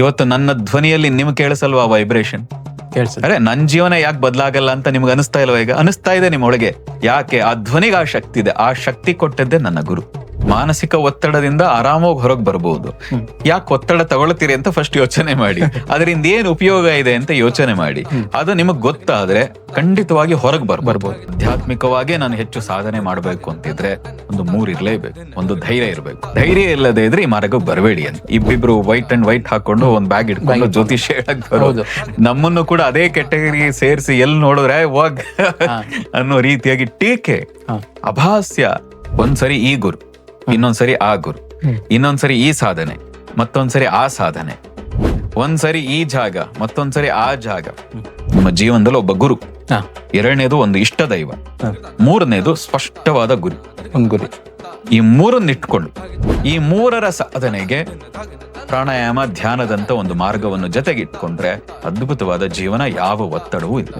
ಇವತ್ತು ನನ್ನ ಧ್ವನಿಯಲ್ಲಿ ನಿಮ್ಗೆ ಕೇಳಿಸಲ್ವಾ ವೈಬ್ರೇಷನ್? ಕೇಳಿಸುತ್ತೆ. ಅರೆ ನನ್ ಜೀವನ ಯಾಕೆ ಬದಲಾಗಲ್ಲ ಅಂತ ನಿಮ್ಗೆ ಅನಿಸ್ತಾ ಇಲ್ವಾ? ಈಗ ಅನಿಸ್ತಾ ಇದೆ ನಿಮ್ಮೊಳಗೆ. ಯಾಕೆ? ಆ ಧ್ವನಿಗೆ ಆ ಶಕ್ತಿ ಇದೆ. ಆ ಶಕ್ತಿ ಕೊಟ್ಟದ್ದೇ ನನ್ನ ಗುರು. ಮಾನಸಿಕ ಒತ್ತಡದಿಂದ ಆರಾಮಾಗಿ ಹೊರಗೆ ಬರಬಹುದು. ಯಾಕೆ ಒತ್ತಡ ತಗೊಳ್ತೀರಿ ಅಂತ ಫಸ್ಟ್ ಯೋಚನೆ ಮಾಡಿ. ಅದರಿಂದ ಏನ್ ಉಪಯೋಗ ಇದೆ ಅಂತ ಯೋಚನೆ ಮಾಡಿ. ಅದು ನಿಮಗ್ ಗೊತ್ತಾದ್ರೆ ಖಂಡಿತವಾಗಿ ಹೊರಗೆ ಬರ್ಬೋದು. ಆಧ್ಯಾತ್ಮಿಕವಾಗಿ ನಾನು ಹೆಚ್ಚು ಸಾಧನೆ ಮಾಡ್ಬೇಕು ಅಂತಿದ್ರೆ ಒಂದು 3 ಇರ್ಲೇಬೇಕು. ಒಂದು ಧೈರ್ಯ ಇರ್ಬೇಕು. ಧೈರ್ಯ ಇಲ್ಲದೆ ಇದ್ರೆ ಈ ಮಾರ್ಗಕ್ಕೆ ಬರಬೇಡಿ ಅಂತ. ಇಬ್ಬಿಬ್ರು ವೈಟ್ ಅಂಡ್ ವೈಟ್ ಹಾಕೊಂಡು ಒಂದ್ ಬ್ಯಾಗ್ ಇಟ್ಕೊಂಡು ಜ್ಯೋತಿಷ್ಯ ಹೇಳಕ್ ಬರೋದು. ನಮ್ಮನ್ನು ಕೂಡ ಅದೇ ಕೆಟಗರಿಗೆ ಸೇರಿಸಿ ಎಲ್ಲಿ ನೋಡಿದ್ರೆ ವಾಗ್ ಅನ್ನೋ ರೀತಿಯಾಗಿ ಟೀಕೆ, ಅಭಾಸ್ಯ. ಒಂದ್ಸರಿ ಈ ಗುರು, ಇನ್ನೊಂದ್ಸರಿ ಆ ಗುರು, ಇನ್ನೊಂದ್ಸರಿ ಈ ಸಾಧನೆ, ಮತ್ತೊಂದ್ಸರಿ ಆ ಸಾಧನೆ, ಒಂದ್ಸರಿ ಈ ಜಾಗ, ಮತ್ತೊಂದ್ಸರಿ ಆ ಜಾಗ. ನಿಮ್ಮ ಜೀವನದಲ್ಲಿ ಒಬ್ಬ ಗುರು, ಎರಡನೇದು ಒಂದು ಇಷ್ಟ ದೈವ, ಮೂರನೇದು ಸ್ಪಷ್ಟವಾದ ಗುರಿ. ಒಂದು ಗುರಿ. ಈ ಮೂರನ್ನ ಇಟ್ಕೊಂಡು ಈ ಮೂರರ ಸಾಧನೆಗೆ ಪ್ರಾಣಾಯಾಮ, ಧ್ಯಾನದಂತ ಒಂದು ಮಾರ್ಗವನ್ನು ಜೊತೆಗಿಟ್ಕೊಂಡ್ರೆ ಅದ್ಭುತವಾದ ಜೀವನ. ಯಾವ ಒತ್ತಡವೂ ಇಲ್ಲ.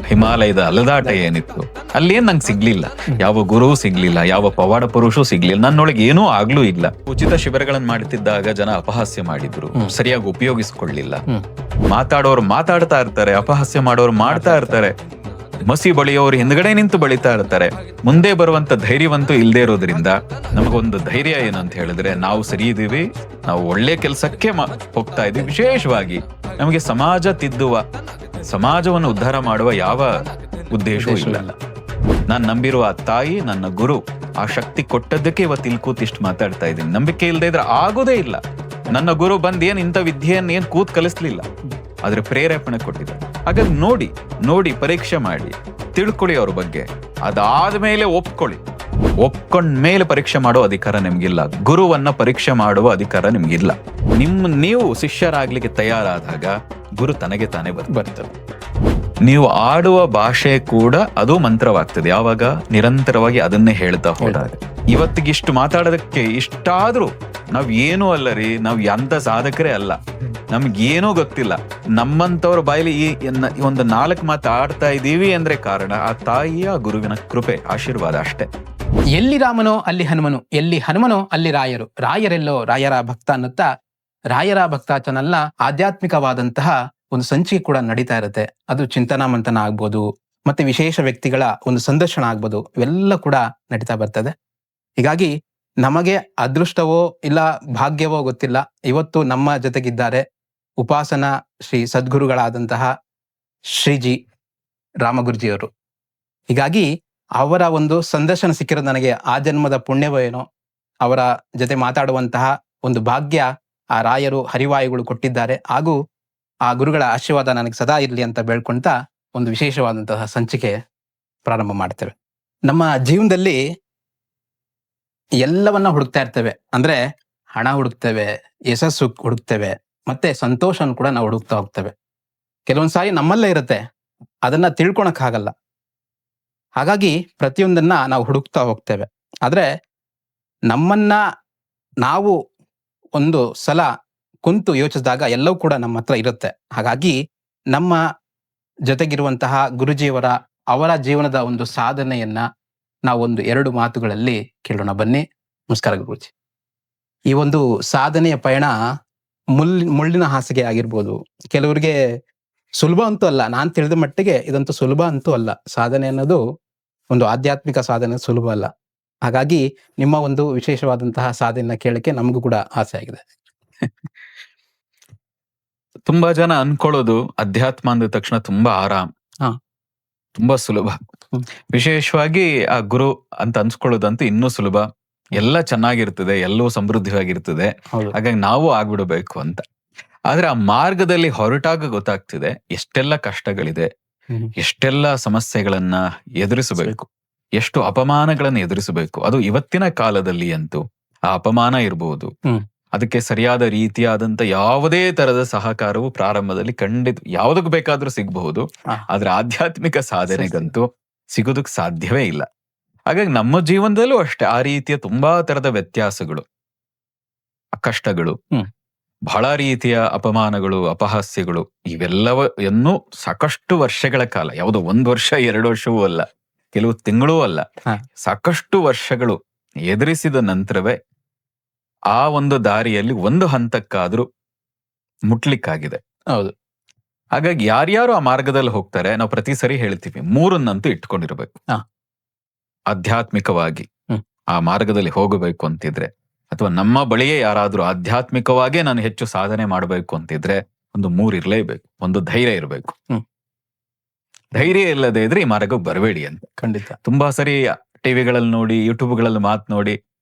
ಹಿಮಾಲಯದ ಅಲದಾಟ ಏನಿತ್ತು ಅಲ್ಲಿ ಏನ್ ನಂಗೆ ಸಿಗ್ಲಿಲ್ಲ. ಯಾವ ಗುರು ಸಿಗ್ಲಿಲ್ಲ, ಯಾವ ಪವಾಡ ಪುರುಷೂ ಸಿಗ್ಲಿಲ್ಲ. ನನ್ನೊಳಗೆ ಏನೂ ಆಗ್ಲೂ ಇಲ್ಲ. ಉಚಿತ ಶಿಬಿರಗಳನ್ನ ಮಾಡುತ್ತಿದ್ದಾಗ ಜನ ಅಪಹಾಸ್ಯ ಮಾಡಿದ್ರು, ಸರಿಯಾಗಿ ಉಪಯೋಗಿಸ್ಕೊಳ್ಳಿಲ್ಲ. ಮಾತಾಡೋರು ಮಾತಾಡ್ತಾ ಇರ್ತಾರೆ, ಅಪಹಾಸ್ಯ ಮಾಡೋರು ಮಾಡ್ತಾ ಇರ್ತಾರೆ. ಮಸಿ ಬಳಿಯೋರು ಹಿಂದ್ಗಡೆ ನಿಂತು ಬಳಿತಾ ಇರ್ತಾರೆ. ಮುಂದೆ ಬರುವಂತ ಧೈರ್ಯವಂತೂ ಇಲ್ಲದೆ ಇರೋದ್ರಿಂದ ನಮಗೊಂದು ಧೈರ್ಯ ಏನಂತ ಹೇಳಿದ್ರೆ, ನಾವು ಸರಿ ಇದೀವಿ, ನಾವು ಒಳ್ಳೆ ಕೆಲಸಕ್ಕೆ ಹೋಗ್ತಾ ಇದೀವಿ. ವಿಶೇಷವಾಗಿ ನಮಗೆ ಸಮಾಜ ತಿದ್ದುವ, ಸಮಾಜವನ್ನು ಉದ್ಧಾರ ಮಾಡುವ ಯಾವ ಉದ್ದೇಶವೂ ಇಲ್ಲ. ನಾನ್ ನಂಬಿರುವ ಆ ತಾಯಿ, ನನ್ನ ಗುರು, ಆ ಶಕ್ತಿ ಕೊಟ್ಟದ್ದಕ್ಕೆ ಇವತ್ತು ಇಲ್ಲಿ ಕೂತ್ ಇಷ್ಟು ಮಾತಾಡ್ತಾ ಇದ್ದೀನಿ. ನಂಬಿಕೆ ಇಲ್ಲದೆ ಇದ್ರೆ ಆಗೋದೇ ಇಲ್ಲ. ನನ್ನ ಗುರು ಬಂದ್ ಏನ್ ಇಂಥ ವಿದ್ಯೆಯನ್ನು ಏನ್ ಕೂತ್ ಕಲಿಸ್ಲಿಲ್ಲ, ಆದ್ರೆ ಪ್ರೇರೇಪಣೆ ಕೊಟ್ಟಿದ್ದಾರೆ. ಹಾಗಾಗಿ ನೋಡಿ ಪರೀಕ್ಷೆ ಮಾಡಿ ತಿಳ್ಕೊಳ್ಳಿ ಅವ್ರ ಬಗ್ಗೆ. ಅದಾದ್ಮೇಲೆ ಒಪ್ಕೊಂಡ್ಮೇಲೆ ಪರೀಕ್ಷೆ ಮಾಡೋ ಅಧಿಕಾರ ನಿಮ್ಗಿಲ್ಲ. ಗುರುವನ್ನ ಪರೀಕ್ಷೆ ಮಾಡುವ ಅಧಿಕಾರ ನಿಮ್ಗಿಲ್ಲ. ನೀವು ಶಿಷ್ಯರಾಗ್ಲಿಕ್ಕೆ ತಯಾರಾದಾಗ ಗುರು ತನಗೆ ತಾನೇ ಬರ್ತದೆ. ನೀವು ಆಡುವ ಭಾಷೆ ಕೂಡ ಅದು ಮಂತ್ರವಾಗ್ತದೆ ಯಾವಾಗ ನಿರಂತರವಾಗಿ ಅದನ್ನೇ ಹೇಳ್ತಾ ಹೋದಾಗ. ಇವತ್ತಿಗಿಷ್ಟು ಮಾತಾಡೋದಕ್ಕೆ ಇಷ್ಟಾದ್ರೂ ನಾವ್ ಏನೂ ಅಲ್ಲ ರೀ, ನಾವ್ ಎಂತ ಸಾಧಕರೇ ಅಲ್ಲ, ನಮ್ಗೇನೂ ಗೊತ್ತಿಲ್ಲ. ನಮ್ಮಂತವ್ರ ಬಾಯಲ್ಲಿ ಈ ಒಂದು 4 ಮಾತು ಆಡ್ತಾ ಇದೀವಿ ಅಂದ್ರೆ ಕಾರಣ ಆ ತಾಯಿಯ ಗುರುವಿನ ಕೃಪೆ, ಆಶೀರ್ವಾದ ಅಷ್ಟೇ. ಎಲ್ಲಿ ರಾಮನೋ ಅಲ್ಲಿ ಹನುಮನು, ಎಲ್ಲಿ ಹನುಮನೋ ಅಲ್ಲಿ ರಾಯರು, ರಾಯರೆಲ್ಲೋ ರಾಯರ ಭಕ್ತ ಅನ್ನುತ್ತಾ ರಾಯರ ಭಕ್ತ ಚಾನಲ್ನ ಆಧ್ಯಾತ್ಮಿಕವಾದಂತಹ ಒಂದು ಸಂಚಿಕೆ ಕೂಡ ನಡೀತಾ ಇರುತ್ತೆ. ಅದು ಚಿಂತನ ಮಂಥನ ಆಗ್ಬೋದು, ಮತ್ತೆ ವಿಶೇಷ ವ್ಯಕ್ತಿಗಳ ಒಂದು ಸಂದರ್ಶನ ಆಗ್ಬೋದು, ಇವೆಲ್ಲ ಕೂಡ ನಡೀತಾ ಬರ್ತದೆ. ಹೀಗಾಗಿ ನಮಗೆ ಅದೃಷ್ಟವೋ ಇಲ್ಲ ಭಾಗ್ಯವೋ ಗೊತ್ತಿಲ್ಲ, ಇವತ್ತು ನಮ್ಮ ಜೊತೆಗಿದ್ದಾರೆ ಉಪಾಸನ ಶ್ರೀ ಸದ್ಗುರುಗಳಾದಂತಹ ಶ್ರೀಜಿ ರಾಮಗುರುಜಿಯವರು. ಹೀಗಾಗಿ ಅವರ ಒಂದು ಸಂದರ್ಶನ ಸಿಕ್ಕಿರೋದು ನನಗೆ ಆ ಜನ್ಮದ ಪುಣ್ಯವೋ ಏನೋ. ಅವರ ಜೊತೆ ಮಾತಾಡುವಂತಹ ಒಂದು ಭಾಗ್ಯ ಆ ರಾಯರು ಹರಿವಾಯುಗಳು ಕೊಟ್ಟಿದ್ದಾರೆ. ಹಾಗೂ ಆ ಗುರುಗಳ ಆಶೀರ್ವಾದ ನನಗೆ ಸದಾ ಇರಲಿ ಅಂತ ಬೇಡ್ಕೊಂತ ಒಂದು ವಿಶೇಷವಾದಂತಹ ಸಂಚಿಕೆ ಪ್ರಾರಂಭ ಮಾಡ್ತೇವೆ. ನಮ್ಮ ಜೀವನದಲ್ಲಿ ಎಲ್ಲವನ್ನ ಹುಡುಕ್ತಾ ಇರ್ತೇವೆ. ಅಂದ್ರೆ ಹಣ ಹುಡುಕ್ತೇವೆ, ಯಶಸ್ಸು ಹುಡುಕ್ತೇವೆ, ಮತ್ತೆ ಸಂತೋಷನ ಕೂಡ ನಾವು ಹುಡುಕ್ತಾ ಹೋಗ್ತೇವೆ. ಕೆಲವೊಂದ್ ಸಾರಿ ನಮ್ಮಲ್ಲೇ ಇರುತ್ತೆ, ಅದನ್ನ ತಿಳ್ಕೊಳಕ್ಕಾಗಲ್ಲ. ಹಾಗಾಗಿ ಪ್ರತಿಯೊಂದನ್ನ ನಾವು ಹುಡುಕ್ತಾ ಹೋಗ್ತೇವೆ. ಆದ್ರೆ ನಮ್ಮನ್ನ ನಾವು ಒಂದು ಸಲ ಕುಂತು ಯೋಚಿಸಿದಾಗ ಎಲ್ಲವೂ ಕೂಡ ನಮ್ಮ ಹತ್ರ ಇರುತ್ತೆ. ಹಾಗಾಗಿ ನಮ್ಮ ಜೊತೆಗಿರುವಂತಹ ಗುರುಜಿಯವರ ಅವರ ಜೀವನದ ಒಂದು ಸಾಧನೆಯನ್ನ ನಾವೊಂದು 2 ಮಾತುಗಳಲ್ಲಿ ಕೇಳೋಣ ಬನ್ನಿ. ನಮಸ್ಕಾರ ಗುರುಜಿ. ಈ ಒಂದು ಸಾಧನೆಯ ಪಯಣ ಮುಳ್ಳಿನ ಹಾಸಿಗೆ ಆಗಿರ್ಬೋದು. ಕೆಲವರಿಗೆ ಸುಲಭ ಅಂತೂ ಅಲ್ಲ, ನಾನ್ ತಿಳಿದ ಮಟ್ಟಿಗೆ ಇದಂತೂ ಸುಲಭ ಅಂತೂ ಅಲ್ಲ. ಸಾಧನೆ ಅನ್ನೋದು ಒಂದು ಆಧ್ಯಾತ್ಮಿಕ ಸಾಧನೆ ಸುಲಭ ಅಲ್ಲ. ಹಾಗಾಗಿ ನಿಮ್ಮ ಒಂದು ವಿಶೇಷವಾದಂತಹ ಸಾಧನೆಯನ್ನ ಕೇಳಕ್ಕೆ ನಮಗೂ ಕೂಡ ಆಸೆ ಆಗಿದೆ. ತುಂಬಾ ಜನ ಅನ್ಕೊಳ್ಳೋದು ಅಧ್ಯಾತ್ಮ ಅಂದ ತಕ್ಷಣ ತುಂಬಾ ಆರಾಮ್, ತುಂಬಾ ಸುಲಭ. ವಿಶೇಷವಾಗಿ ಆ ಗುರು ಅಂತ ಅನ್ಸ್ಕೊಳ್ಳೋದಂತೂ ಇನ್ನೂ ಸುಲಭ. ಎಲ್ಲ ಚೆನ್ನಾಗಿರ್ತದೆ, ಎಲ್ಲವೂ ಸಮೃದ್ಧಿಯಾಗಿರ್ತದೆ, ಹಾಗಾಗಿ ನಾವು ಆಗ್ಬಿಡಬೇಕು ಅಂತ. ಆದ್ರೆ ಆ ಮಾರ್ಗದಲ್ಲಿ ಹೊರಟಾಗ ಗೊತ್ತಾಗ್ತಿದೆ ಎಷ್ಟೆಲ್ಲ ಕಷ್ಟಗಳಿದೆ, ಎಷ್ಟೆಲ್ಲ ಸಮಸ್ಯೆಗಳನ್ನ ಎದುರಿಸಬೇಕು, ಎಷ್ಟು ಅಪಮಾನಗಳನ್ನ ಎದುರಿಸಬೇಕು. ಅದು ಇವತ್ತಿನ ಕಾಲದಲ್ಲಿ ಅಂತೂ ಆ ಅಪಮಾನ ಇರಬಹುದು, ಅದಕ್ಕೆ ಸರಿಯಾದ ರೀತಿಯಾದಂತ ಯಾವುದೇ ತರದ ಸಹಕಾರವು ಪ್ರಾರಂಭದಲ್ಲಿ ಖಂಡಿತ ಯಾವುದಕ್ಕೆ ಬೇಕಾದ್ರೂ ಸಿಗಬಹುದು. ಆದ್ರೆ ಆಧ್ಯಾತ್ಮಿಕ ಸಾಧನೆಗಂತೂ ಸಿಗೋದಕ್ ಸಾಧ್ಯವೇ ಇಲ್ಲ. ಹಾಗಾಗಿ ನಮ್ಮ ಜೀವನದಲ್ಲೂ ಅಷ್ಟೇ ಆ ರೀತಿಯ ತುಂಬಾ ತರದ ವ್ಯತ್ಯಾಸಗಳು, ಕಷ್ಟಗಳು, ಬಹಳ ರೀತಿಯ ಅಪಮಾನಗಳು, ಅಪಹಾಸ್ಯಗಳು, ಇವೆಲ್ಲವನ್ನೂ ಸಾಕಷ್ಟು ವರ್ಷಗಳ ಕಾಲ, ಯಾವುದೋ 1 ವರ್ಷ 2 ವರ್ಷವೂ ಅಲ್ಲ, ಕೆಲವು ತಿಂಗಳೂ ಅಲ್ಲ, ಸಾಕಷ್ಟು ವರ್ಷಗಳು ಎದುರಿಸಿದ ನಂತರವೇ ಆ ಒಂದು ದಾರಿಯಲ್ಲಿ ಒಂದು ಹಂತಕ್ಕಾದ್ರೂ ಮುಟ್ಲಿಕ್ಕಾಗಿದೆ. ಹೌದು. ಹಾಗಾಗಿ ಯಾರ್ಯಾರು ಆ ಮಾರ್ಗದಲ್ಲಿ ಹೋಗ್ತಾರೆ, ನಾವು ಪ್ರತಿ ಸರಿ ಹೇಳ್ತೀವಿ, ಮೂರನ್ನಂತೂ ಇಟ್ಕೊಂಡಿರ್ಬೇಕು. ಹಾ. ಆಧ್ಯಾತ್ಮಿಕವಾಗಿ ಹ್ಮ್. ಆ ಮಾರ್ಗದಲ್ಲಿ ಹೋಗಬೇಕು ಅಂತಿದ್ರೆ, ಅಥವಾ ನಮ್ಮ ಬಳಿಯೇ ಯಾರಾದ್ರೂ ಆಧ್ಯಾತ್ಮಿಕವಾಗೇ ನಾನು ಹೆಚ್ಚು ಸಾಧನೆ ಮಾಡಬೇಕು ಅಂತಿದ್ರೆ, ಒಂದು 3 ಇರ್ಲೇಬೇಕು. ಒಂದು ಧೈರ್ಯ ಇರಬೇಕು. ಹ್ಮ್. ಧೈರ್ಯ ಇಲ್ಲದೆ ಇದ್ರೆ ಈ ಮಾರ್ಗಕ್ಕೆ ಬರಬೇಡಿ ಅಂತ. ಖಂಡಿತ. ತುಂಬಾ ಸರಿ ಟಿವಿಗಳಲ್ಲಿ ನೋಡಿ, ಯೂಟ್ಯೂಬ್ಗಳಲ್ಲಿ ಮಾತು ನೋಡಿ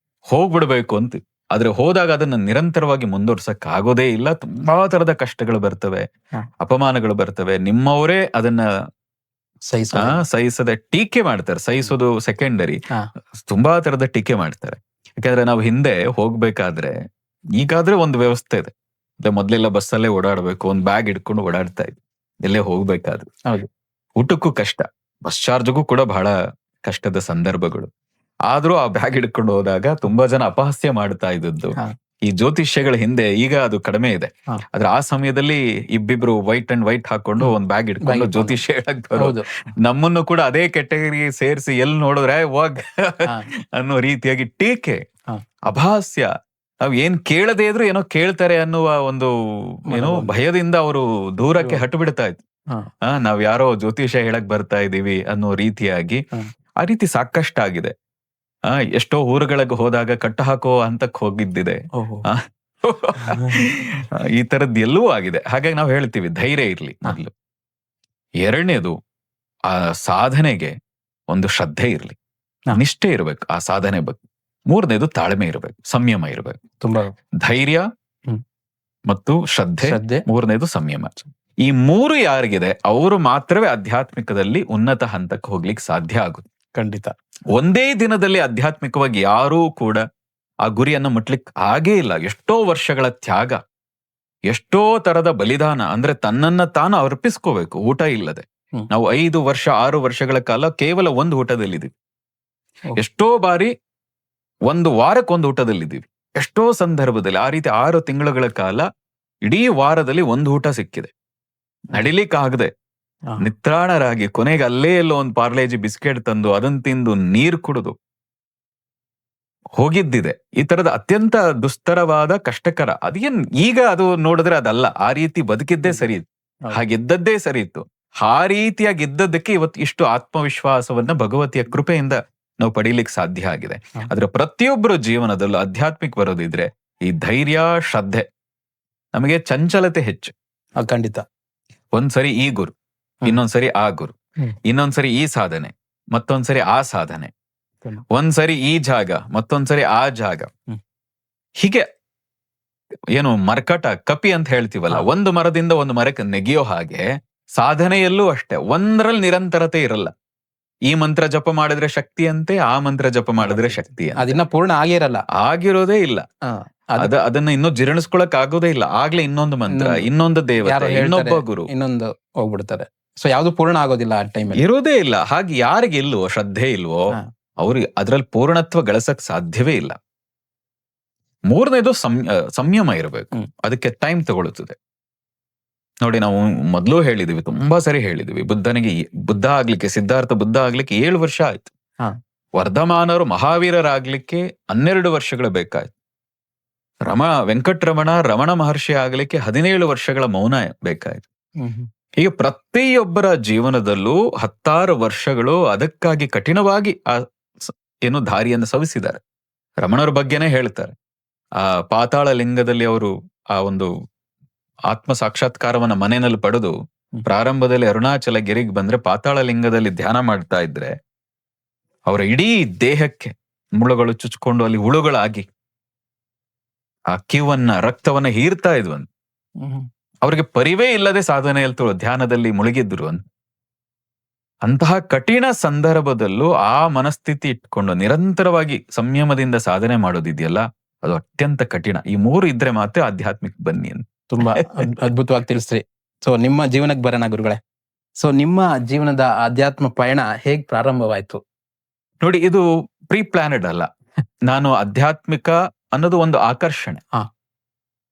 ಹೋಗ್ಬಿಡ್ಬೇಕು ಅಂತ. ಆದ್ರೆ ಹೋದಾಗ ಅದನ್ನ ನಿರಂತರವಾಗಿ ಮುಂದುವರ್ಸಕ್ ಆಗೋದೇ ಇಲ್ಲ. ತುಂಬಾ ತರದ ಕಷ್ಟಗಳು ಬರ್ತವೆ, ಹಾ. ಅಪಮಾನಗಳು ಬರ್ತವೆ. ನಿಮ್ಮವರೇ ಅದನ್ನ ಸಹಿಸದೆ ಟೀಕೆ ಮಾಡ್ತಾರೆ. ಸಹಿಸೋದು ಸೆಕೆಂಡರಿ, ತುಂಬಾ ತರದ ಟೀಕೆ ಮಾಡ್ತಾರೆ. ಯಾಕಂದ್ರೆ ನಾವು ಹಿಂದೆ ಹೋಗ್ಬೇಕಾದ್ರೆ, ಈಗಾದ್ರೆ ಒಂದು ವ್ಯವಸ್ಥೆ ಇದೆ. ಮೊದ್ಲೆಲ್ಲ ಬಸ್ಸಲ್ಲೇ ಓಡಾಡ್ಬೇಕು, ಒಂದ್ ಬ್ಯಾಗ್ ಇಟ್ಕೊಂಡು ಓಡಾಡ್ತಾ ಇದ್ವಿ ಎಲ್ಲೇ ಹೋಗ್ಬೇಕಾದ್ರೆ. ಹೌದು. ಊಟಕ್ಕೂ ಕಷ್ಟ, ಬಸ್ ಚಾರ್ಜ್ಗೂ ಕೂಡ ಬಹಳ ಕಷ್ಟದ ಸಂದರ್ಭಗಳು. ಆದ್ರೂ ಆ ಬ್ಯಾಗ್ ಹಿಡ್ಕೊಂಡು ಹೋದಾಗ ತುಂಬಾ ಜನ ಅಪಹಾಸ್ಯ ಮಾಡ್ತಾ ಇದ್ದದ್ದು ಈ ಜ್ಯೋತಿಷ್ಯಗಳ ಹಿಂದೆ. ಈಗ ಅದು ಕಡಿಮೆ ಇದೆ. ಆದ್ರೆ ಆ ಸಮಯದಲ್ಲಿ ಇಬ್ಬಿಬ್ರು ವೈಟ್ ಅಂಡ್ ವೈಟ್ ಹಾಕೊಂಡು ಒಂದ್ ಬ್ಯಾಗ್ ಇಟ್ಕೊಂಡು ಜ್ಯೋತಿಷ್ಯ ಹೇಳಕ್ ಬರೋದು. ನಮ್ಮನ್ನು ಕೂಡ ಅದೇ ಕೆಟಗರಿಗೆ ಸೇರಿಸಿ ಎಲ್ಲಿ ನೋಡಿದ್ರೆ ಹೋಗ್ ಅನ್ನೋ ರೀತಿಯಾಗಿ ಟೀಕೆ, ಅಪಹಾಸ್ಯ. ನಾವ್ ಏನ್ ಕೇಳದೇ ಇದ್ರು ಏನೋ ಕೇಳ್ತಾರೆ ಅನ್ನುವ ಒಂದು ಭಯದಿಂದ ಅವರು ದೂರಕ್ಕೆ ಹಟ್ಟು ಬಿಡ್ತಾ ಇತ್ತು. ನಾವ್ ಯಾರೋ ಜ್ಯೋತಿಷ್ಯ ಹೇಳಕ್ ಬರ್ತಾ ಇದೀವಿ ಅನ್ನೋ ರೀತಿಯಾಗಿ ಆ ರೀತಿ ಸಾಕಷ್ಟಾಗಿದೆ. ಎಷ್ಟೋ ಊರುಗಳಿಗೆ ಹೋದಾಗ ಕಟ್ಟ ಹಾಕೋ ಹಂತಕ್ಕೆ ಹೋಗಿದ್ದಿದೆ. ಈ ತರದ್ ಎಲ್ಲವೂ ಆಗಿದೆ. ಹಾಗಾಗಿ ನಾವು ಹೇಳ್ತೀವಿ ಧೈರ್ಯ ಇರ್ಲಿ ಮೊದಲು. ಎರಡನೇದು, ಆ ಸಾಧನೆಗೆ ಒಂದು ಶ್ರದ್ಧೆ ಇರ್ಲಿ, ನಿಷ್ಠೆ ಇರ್ಬೇಕು ಆ ಸಾಧನೆ ಬಗ್ಗೆ. ಮೂರನೇದು ತಾಳ್ಮೆ ಇರ್ಬೇಕು, ಸಂಯಮ ಇರ್ಬೇಕು. ತುಂಬಾ ಧೈರ್ಯ ಮತ್ತು ಶ್ರದ್ಧೆ, ಮೂರನೇದು ಸಂಯಮ. ಈ ಮೂರು ಯಾರಿಗಿದೆ ಅವರು ಮಾತ್ರವೇ ಆಧ್ಯಾತ್ಮಿಕದಲ್ಲಿ ಉನ್ನತ ಹಂತಕ್ಕೆ ಹೋಗ್ಲಿಕ್ಕೆ ಸಾಧ್ಯ ಆಗುತ್ತೆ. ಖಂಡಿತ. ಒಂದೇ ದಿನದಲ್ಲಿ ಆಧ್ಯಾತ್ಮಿಕವಾಗಿ ಯಾರೂ ಕೂಡ ಆ ಗುರಿಯನ್ನು ಮುಟ್ಲಿಕ್ಕೆ ಆಗೇ ಇಲ್ಲ. ಎಷ್ಟೋ ವರ್ಷಗಳ ತ್ಯಾಗ, ಎಷ್ಟೋ ತರದ ಬಲಿದಾನ. ಅಂದ್ರೆ ತನ್ನನ್ನ ತಾನು ಅರ್ಪಿಸ್ಕೋಬೇಕು ಊಟ ಇಲ್ಲದೆ. ನಾವು 5 ವರ್ಷ 6 ವರ್ಷಗಳ ಕಾಲ ಕೇವಲ ಒಂದು ಊಟದಲ್ಲಿದ್ದೀವಿ. ಎಷ್ಟೋ ಬಾರಿ 1 ವಾರಕ್ಕೊಂದು ಊಟದಲ್ಲಿದ್ದೀವಿ. ಎಷ್ಟೋ ಸಂದರ್ಭದಲ್ಲಿ ಆ ರೀತಿ 6 ತಿಂಗಳುಗಳ ಕಾಲ ಇಡೀ ವಾರದಲ್ಲಿ ಒಂದು ಊಟ ಸಿಕ್ಕಿದೆ. ನಡಿಲಿಕ್ಕಾಗದೆ ನಿತ್ರಾಣರಾಗಿ ಕೊನೆಗೆ ಅಲ್ಲೇ ಎಲ್ಲೋ ಒಂದು ಪಾರ್ಲೇಜಿ ಬಿಸ್ಕೆಟ್ ತಂದು ಅದನ್ನ ತಿಂದು ನೀರು ಕುಡಿದು ಹೋಗಿದ್ದಿದೆ. ಈ ತರದ ಅತ್ಯಂತ ದುಸ್ತರವಾದ, ಕಷ್ಟಕರ. ಅದೇನ್ ಈಗ ಅದು ನೋಡಿದ್ರೆ ಅದಲ್ಲ. ಆ ರೀತಿ ಬದುಕಿದ್ದೇ ಸರಿ ಇತ್ತು, ಹಾಗಿದ್ದದ್ದೇ ಸರಿ ಇತ್ತು. ಆ ರೀತಿಯಾಗಿ ಇದ್ದದ್ದಕ್ಕೆ ಇವತ್ತು ಇಷ್ಟು ಆತ್ಮವಿಶ್ವಾಸವನ್ನ ಭಗವತಿಯ ಕೃಪೆಯಿಂದ ನಾವು ಪಡೀಲಿಕ್ಕೆ ಸಾಧ್ಯ ಆಗಿದೆ. ಆದ್ರೆ ಪ್ರತಿಯೊಬ್ಬರ ಜೀವನದಲ್ಲೂ ಆಧ್ಯಾತ್ಮಿಕ ಬರೋದಿದ್ರೆ ಈ ಧೈರ್ಯ, ಶ್ರದ್ಧೆ. ನಮಗೆ ಚಂಚಲತೆ ಹೆಚ್ಚು. ಖಂಡಿತ. ಒಂದ್ಸರಿ ಈ ಗುರು, ಇನ್ನೊಂದ್ಸರಿ ಆ ಗುರು, ಇನ್ನೊಂದ್ಸರಿ ಈ ಸಾಧನೆ, ಮತ್ತೊಂದ್ಸರಿ ಆ ಸಾಧನೆ, ಒಂದ್ಸರಿ ಈ ಜಾಗ, ಮತ್ತೊಂದ್ಸರಿ ಆ ಜಾಗ. ಹೀಗೆ ಏನು ಮರ್ಕಟ, ಕಪಿ ಅಂತ ಹೇಳ್ತೀವಲ್ಲ, ಒಂದು ಮರದಿಂದ ಒಂದು ಮರಕ್ಕೆ ನೆಗೆಯೋ ಹಾಗೆ ಸಾಧನೆಯಲ್ಲೂ ಅಷ್ಟೇ. ಒಂದರಲ್ಲಿ ನಿರಂತರತೆ ಇರಲ್ಲ. ಈ ಮಂತ್ರ ಜಪ ಮಾಡಿದ್ರೆ ಶಕ್ತಿ ಅಂತೆ, ಆ ಮಂತ್ರ ಜಪ ಮಾಡಿದ್ರೆ ಶಕ್ತಿ ಅಂತ. ಅದಿನ್ನ ಪೂರ್ಣ ಆಗಿರಲ್ಲ, ಆಗಿರೋದೇ ಇಲ್ಲ. ಅದನ್ನ ಇನ್ನೂ ಜೀರ್ಣಿಸ್ಕೊಳಕ್ ಆಗೋದೇ ಇಲ್ಲ. ಆಗ್ಲೇ ಇನ್ನೊಂದು ಮಂತ್ರ, ಇನ್ನೊಂದು ದೇವತೆ, ಇನ್ನೊಬ್ಬ ಗುರು, ಇನ್ನೊಂದು ಹೋಗ್ಬಿಡ್ತಾರೆ. ಸೊ ಯಾವ್ದು ಪೂರ್ಣ ಆಗೋದಿಲ್ಲ ಆ ಟೈಮ್, ಇರೋದೇ ಇಲ್ಲ. ಹಾಗೆ ಯಾರಿಗೆ ಇಲ್ವೋ, ಶ್ರದ್ಧೆ ಇಲ್ವೋ, ಅವ್ರಿಗೆ ಅದ್ರಲ್ಲಿ ಪೂರ್ಣತ್ವ ಗಳಿಸಕ್ ಸಾಧ್ಯವೇ ಇಲ್ಲ. ಮೂರನೇದು ಸಂಯಮ ಇರಬೇಕು. ಅದಕ್ಕೆ ಟೈಮ್ ತಗೊಳ್ಳುತ್ತದೆ. ನೋಡಿ, ನಾವು ಮೊದಲು ಹೇಳಿದೀವಿ, ತುಂಬಾ ಸರಿ ಹೇಳಿದೀವಿ, ಬುದ್ಧ ಆಗ್ಲಿಕ್ಕೆ, ಸಿದ್ಧಾರ್ಥ ಬುದ್ಧ ಆಗ್ಲಿಕ್ಕೆ 7 ವರ್ಷ ಆಯ್ತು. ವರ್ಧಮಾನರು ಮಹಾವೀರರಾಗ್ಲಿಕ್ಕೆ 12 ವರ್ಷಗಳು ಬೇಕಾಯ್ತು. ರಮಣ ಮಹರ್ಷಿ ಆಗ್ಲಿಕ್ಕೆ 17 ವರ್ಷಗಳ ಮೌನ ಬೇಕಾಯ್ತು. ಹೀಗೆ ಪ್ರತಿಯೊಬ್ಬರ ಜೀವನದಲ್ಲೂ 16 ವರ್ಷಗಳು ಅದಕ್ಕಾಗಿ ಕಠಿಣವಾಗಿ ಏನು ದಾರಿಯನ್ನು ಸವಿಸಿದ್ದಾರೆ. ರಮಣರ ಬಗ್ಗೆನೇ ಹೇಳ್ತಾರೆ. ಆ ಪಾತಾಳ ಲಿಂಗದಲ್ಲಿ ಅವರು ಆ ಒಂದು ಆತ್ಮ ಸಾಕ್ಷಾತ್ಕಾರವನ್ನ ಮನೆಯಲ್ಲಿ ಪಡೆದು ಪ್ರಾರಂಭದಲ್ಲಿ ಅರುಣಾಚಲ ಗಿರಿಗೆ ಬಂದ್ರೆ, ಪಾತಾಳ ಲಿಂಗದಲ್ಲಿ ಧ್ಯಾನ ಮಾಡ್ತಾ ಇದ್ರೆ ಅವರ ಇಡೀ ದೇಹಕ್ಕೆ ಮುಳುಗಳು ಚುಚ್ಕೊಂಡು ಅಲ್ಲಿ ಹುಳುಗಳಾಗಿ ಆ ಕಿವನ್ನ, ರಕ್ತವನ್ನ ಹೀರ್ತಾ ಇದ್ವಂತ. ಅವ್ರಿಗೆ ಪರಿವೇ ಇಲ್ಲದೆ ಸಾಧನೆಯಲ್ಲಿ ಧ್ಯಾನದಲ್ಲಿ ಮುಳುಗಿದ್ರು ಅಂತ. ಅಂತಹ ಕಠಿಣ ಸಂದರ್ಭದಲ್ಲೂ ಆ ಮನಸ್ಥಿತಿ ಇಟ್ಕೊಂಡು ನಿರಂತರವಾಗಿ ಸಂಯಮದಿಂದ ಸಾಧನೆ ಮಾಡೋದಿದೆಯಲ್ಲ, ಅದು ಅತ್ಯಂತ ಕಠಿಣ. ಈ 3 ಇದ್ರೆ ಮಾತ್ರ ಆಧ್ಯಾತ್ಮಿಕ ಬನ್ನಿ ಅಂತ. ತುಂಬಾ ಅದ್ಭುತವಾಗಿ ತಿಳಿಸ್ರಿ. ಸೊ ನಿಮ್ಮ ಜೀವನಕ್ಕೆ ಬರೋಣ ಗುರುಗಳೇ. ಸೊ ನಿಮ್ಮ ಜೀವನದ ಆಧ್ಯಾತ್ಮ ಪಯಣ ಹೇಗ್ ಪ್ರಾರಂಭವಾಯ್ತು? ನೋಡಿ, ಇದು ಪ್ರೀ ಪ್ಲಾನೆಡ್ ಅಲ್ಲ. ನಾನು ಆಧ್ಯಾತ್ಮಿಕ ಅನ್ನೋದು ಒಂದು ಆಕರ್ಷಣೆ.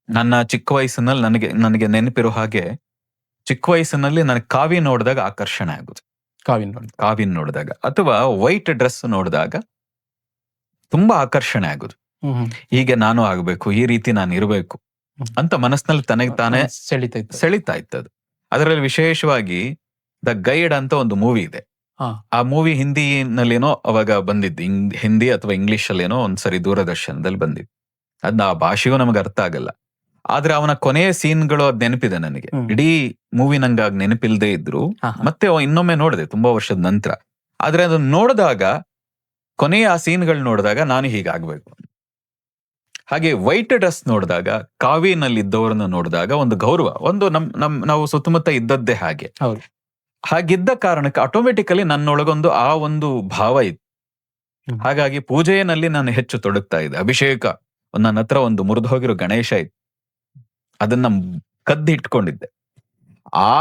ನನ್ನ ಚಿಕ್ಕ ವಯಸ್ಸಿನಲ್ಲಿ ನನಗೆ ನೆನಪಿರೋ ಹಾಗೆ, ಚಿಕ್ಕ ವಯಸ್ಸಿನಲ್ಲಿ ನನಗೆ ಕಾವಿ ನೋಡಿದಾಗ ಆಕರ್ಷಣೆ ಆಗುದು. ಕಾವಿನ ನೋಡಿದಾಗ ಅಥವಾ ವೈಟ್ ಡ್ರೆಸ್ ನೋಡಿದಾಗ ತುಂಬಾ ಆಕರ್ಷಣೆ ಆಗುದು. ಹೀಗೆ ನಾನು ಆಗ್ಬೇಕು, ಈ ರೀತಿ ನಾನು ಇರಬೇಕು, ಅಂತ ಮನಸ್ಸಿನಲ್ಲಿ ತನಗೆ ತಾನೇ ಸೆಳಿತೈತೆ. ಸೆಳಿತಾ ಇತ್ತದು. ಅದರಲ್ಲಿ ವಿಶೇಷವಾಗಿ ದ ಗೈಡ್ ಅಂತ ಒಂದು ಮೂವಿ ಇದೆ. ಹಾ. ಆ ಮೂವಿ ಹಿಂದಿನಲ್ಲೇನೋ ಅವಾಗ ಬಂದಿದ್ದು, ಹಿಂದಿ ಅಥವಾ ಇಂಗ್ಲಿಷ್ ಅಲ್ಲೇನೋ ಒಂದ್ಸರಿ ದೂರದರ್ಶನದಲ್ಲಿ ಬಂದಿದ್ದು. ಅದ್ನ ಆ ಭಾಷೆಯೂ ನಮಗೆ ಅರ್ಥ ಆಗಲ್ಲ. ಆದ್ರೆ ಅವನ ಕೊನೆಯ ಸೀನ್ಗಳು ಅದ್ ನೆನಪಿದೆ ನನಗೆ. ಇಡೀ ಮೂವಿ ನಂಗೆ ಆಗ ನೆನಪಿಲ್ದೇ ಇದ್ರು ಮತ್ತೆ ಇನ್ನೊಮ್ಮೆ ನೋಡಿದೆ ತುಂಬಾ ವರ್ಷದ ನಂತರ. ಆದ್ರೆ ಅದನ್ನ ನೋಡಿದಾಗ, ಕೊನೆಯ ಆ ಸೀನ್ಗಳು ನೋಡಿದಾಗ ನಾನು ಹೀಗಾಗ್ಬೇಕು. ಹಾಗೆ ವೈಟ್ ಡ್ರೆಸ್ ನೋಡಿದಾಗ, ಕಾವಿನಲ್ಲಿ ಇದ್ದವರನ್ನ ನೋಡಿದಾಗ ಒಂದು ಗೌರವ, ಒಂದು ನಾವು ಸುತ್ತಮುತ್ತ ಇದ್ದದ್ದೇ ಹಾಗೆ. ಹಾಗಿದ್ದ ಕಾರಣಕ್ಕೆ ಆಟೋಮೆಟಿಕಲಿ ನನ್ನೊಳಗೊಂದು ಆ ಒಂದು ಭಾವ ಇತ್ತು. ಹಾಗಾಗಿ ಪೂಜೆಯಲ್ಲಿ ನಾನು ಹೆಚ್ಚು ತೊಡಗ್ತಾ ಇದ್ದೆ. ಅಭಿಷೇಕ, ನನ್ನ ಹತ್ರ ಒಂದು ಮುರಿದು ಹೋಗಿರೋ ಗಣೇಶ ಇತ್ತು, ಅದನ್ನ ಕದ್ದಿಟ್ಕೊಂಡಿದ್ದೆ. ಆ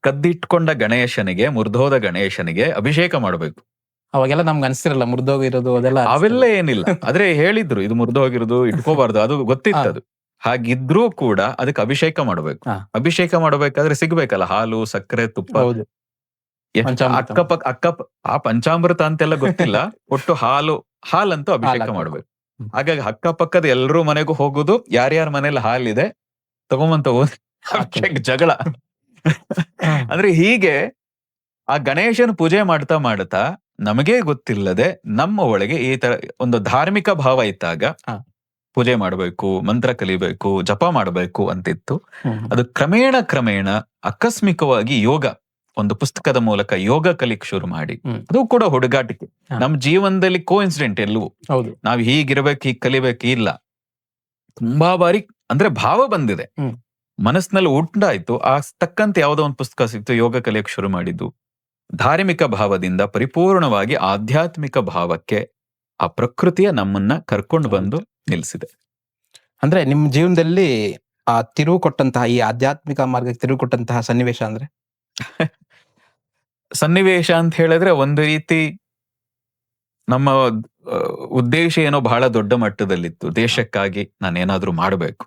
ಕದ್ದಿಟ್ಕೊಂಡ ಗಣೇಶನಿಗೆ, ಮುರಿದೋದ ಗಣೇಶನಿಗೆ ಅಭಿಷೇಕ ಮಾಡಬೇಕು. ಅವಾಗೆಲ್ಲ ನಮ್ಗೆ ಅನ್ಸಿರಲ್ಲ ಮುರಿದೋಗಿರೋದು ಅದೆಲ್ಲ, ಅವೆಲ್ಲ ಏನಿಲ್ಲ. ಆದ್ರೆ ಹೇಳಿದ್ರು ಇದು ಮುರಿದೋಗಿರೋದು ಇಟ್ಕೋಬಾರ್ದು, ಅದು ಗೊತ್ತಿತ್ತದು. ಹಾಗಿದ್ರೂ ಕೂಡ ಅದಕ್ಕೆ ಅಭಿಷೇಕ ಮಾಡಬೇಕು. ಅಭಿಷೇಕ ಮಾಡಬೇಕಾದ್ರೆ ಸಿಗ್ಬೇಕಲ್ಲ ಹಾಲು, ಸಕ್ಕರೆ, ತುಪ್ಪ, ಆ ಪಂಚಾಮೃತ ಅಂತೆಲ್ಲ ಗೊತ್ತಿಲ್ಲ, ಒಟ್ಟು ಹಾಲಂತೂ ಅಭಿಷೇಕ ಮಾಡ್ಬೇಕು. ಹಾಗಾಗಿ ಅಕ್ಕಪಕ್ಕದ ಎಲ್ರೂ ಮನೆಗೂ ಹೋಗುದು, ಯಾರ್ಯಾರ ಮನೇಲಿ ಹಾಲಿದೆ ತಗೊಂಬಂತ ಅಭಿಷೇಕ ಜಗಳ. ಅಂದ್ರೆ ಹೀಗೆ ಆ ಗಣೇಶನ ಪೂಜೆ ಮಾಡ್ತಾ ನಮಗೇ ಗೊತ್ತಿಲ್ಲದೆ ನಮ್ಮ ಒಳಗೆ ಈ ತರ ಒಂದು ಧಾರ್ಮಿಕ ಭಾವ ಇದ್ದಾಗ ಪೂಜೆ ಮಾಡಬೇಕು, ಮಂತ್ರ ಕಲಿಬೇಕು, ಜಪ ಮಾಡಬೇಕು ಅಂತಿತ್ತು. ಅದು ಕ್ರಮೇಣ ಆಕಸ್ಮಿಕವಾಗಿ ಯೋಗ, ಒಂದು ಪುಸ್ತಕದ ಮೂಲಕ ಯೋಗ ಕಲಿಕ್ ಶುರು ಮಾಡಿ, ಅದು ಕೂಡ ಹುಡುಗಾಟಿಕೆ. ನಮ್ ಜೀವನದಲ್ಲಿ ಕೋಇನ್ಸಿಡೆಂಟ್ ಎಲ್ಲವೂ ನಾವ್ ಹೀಗಿರ್ಬೇಕು, ಹೀಗ್ ಕಲಿಬೇಕು ಇಲ್ಲ. ತುಂಬಾ ಬಾರಿ ಅಂದ್ರೆ ಭಾವ ಬಂದಿದೆ ಮನಸ್ಸಿನಲ್ಲಿ, ಉಂಟಾಯ್ತು, ಆ ತಕ್ಕಂತೆ ಯಾವುದೋ ಒಂದು ಪುಸ್ತಕ ಸಿಕ್ತು, ಯೋಗ ಕಲಿಯಕ್ ಶುರು ಮಾಡಿದ್ದು. ಧಾರ್ಮಿಕ ಭಾವದಿಂದ ಪರಿಪೂರ್ಣವಾಗಿ ಆಧ್ಯಾತ್ಮಿಕ ಭಾವಕ್ಕೆ ಆ ಪ್ರಕೃತಿಯ ನಮ್ಮನ್ನ ಕರ್ಕೊಂಡು ಬಂದು ನಿಲ್ಸಿದೆ. ಅಂದ್ರೆ ನಿಮ್ ಜೀವನದಲ್ಲಿ ಆ ತಿರುವು ಕೊಟ್ಟಂತಹ, ಈ ಆಧ್ಯಾತ್ಮಿಕ ಮಾರ್ಗಕ್ಕೆ ತಿರುವು ಕೊಟ್ಟಂತಹ ಸನ್ನಿವೇಶ ಅಂದ್ರೆ ಸನ್ನಿವೇಶ ಅಂತ ಹೇಳಿದ್ರೆ, ಒಂದು ರೀತಿ ನಮ್ಮ ಉದ್ದೇಶ ಏನೋ ಬಹಳ ದೊಡ್ಡ ಮಟ್ಟದಲ್ಲಿತ್ತು. ದೇಶಕ್ಕಾಗಿ ನಾನೇನಾದ್ರೂ ಮಾಡ್ಬೇಕು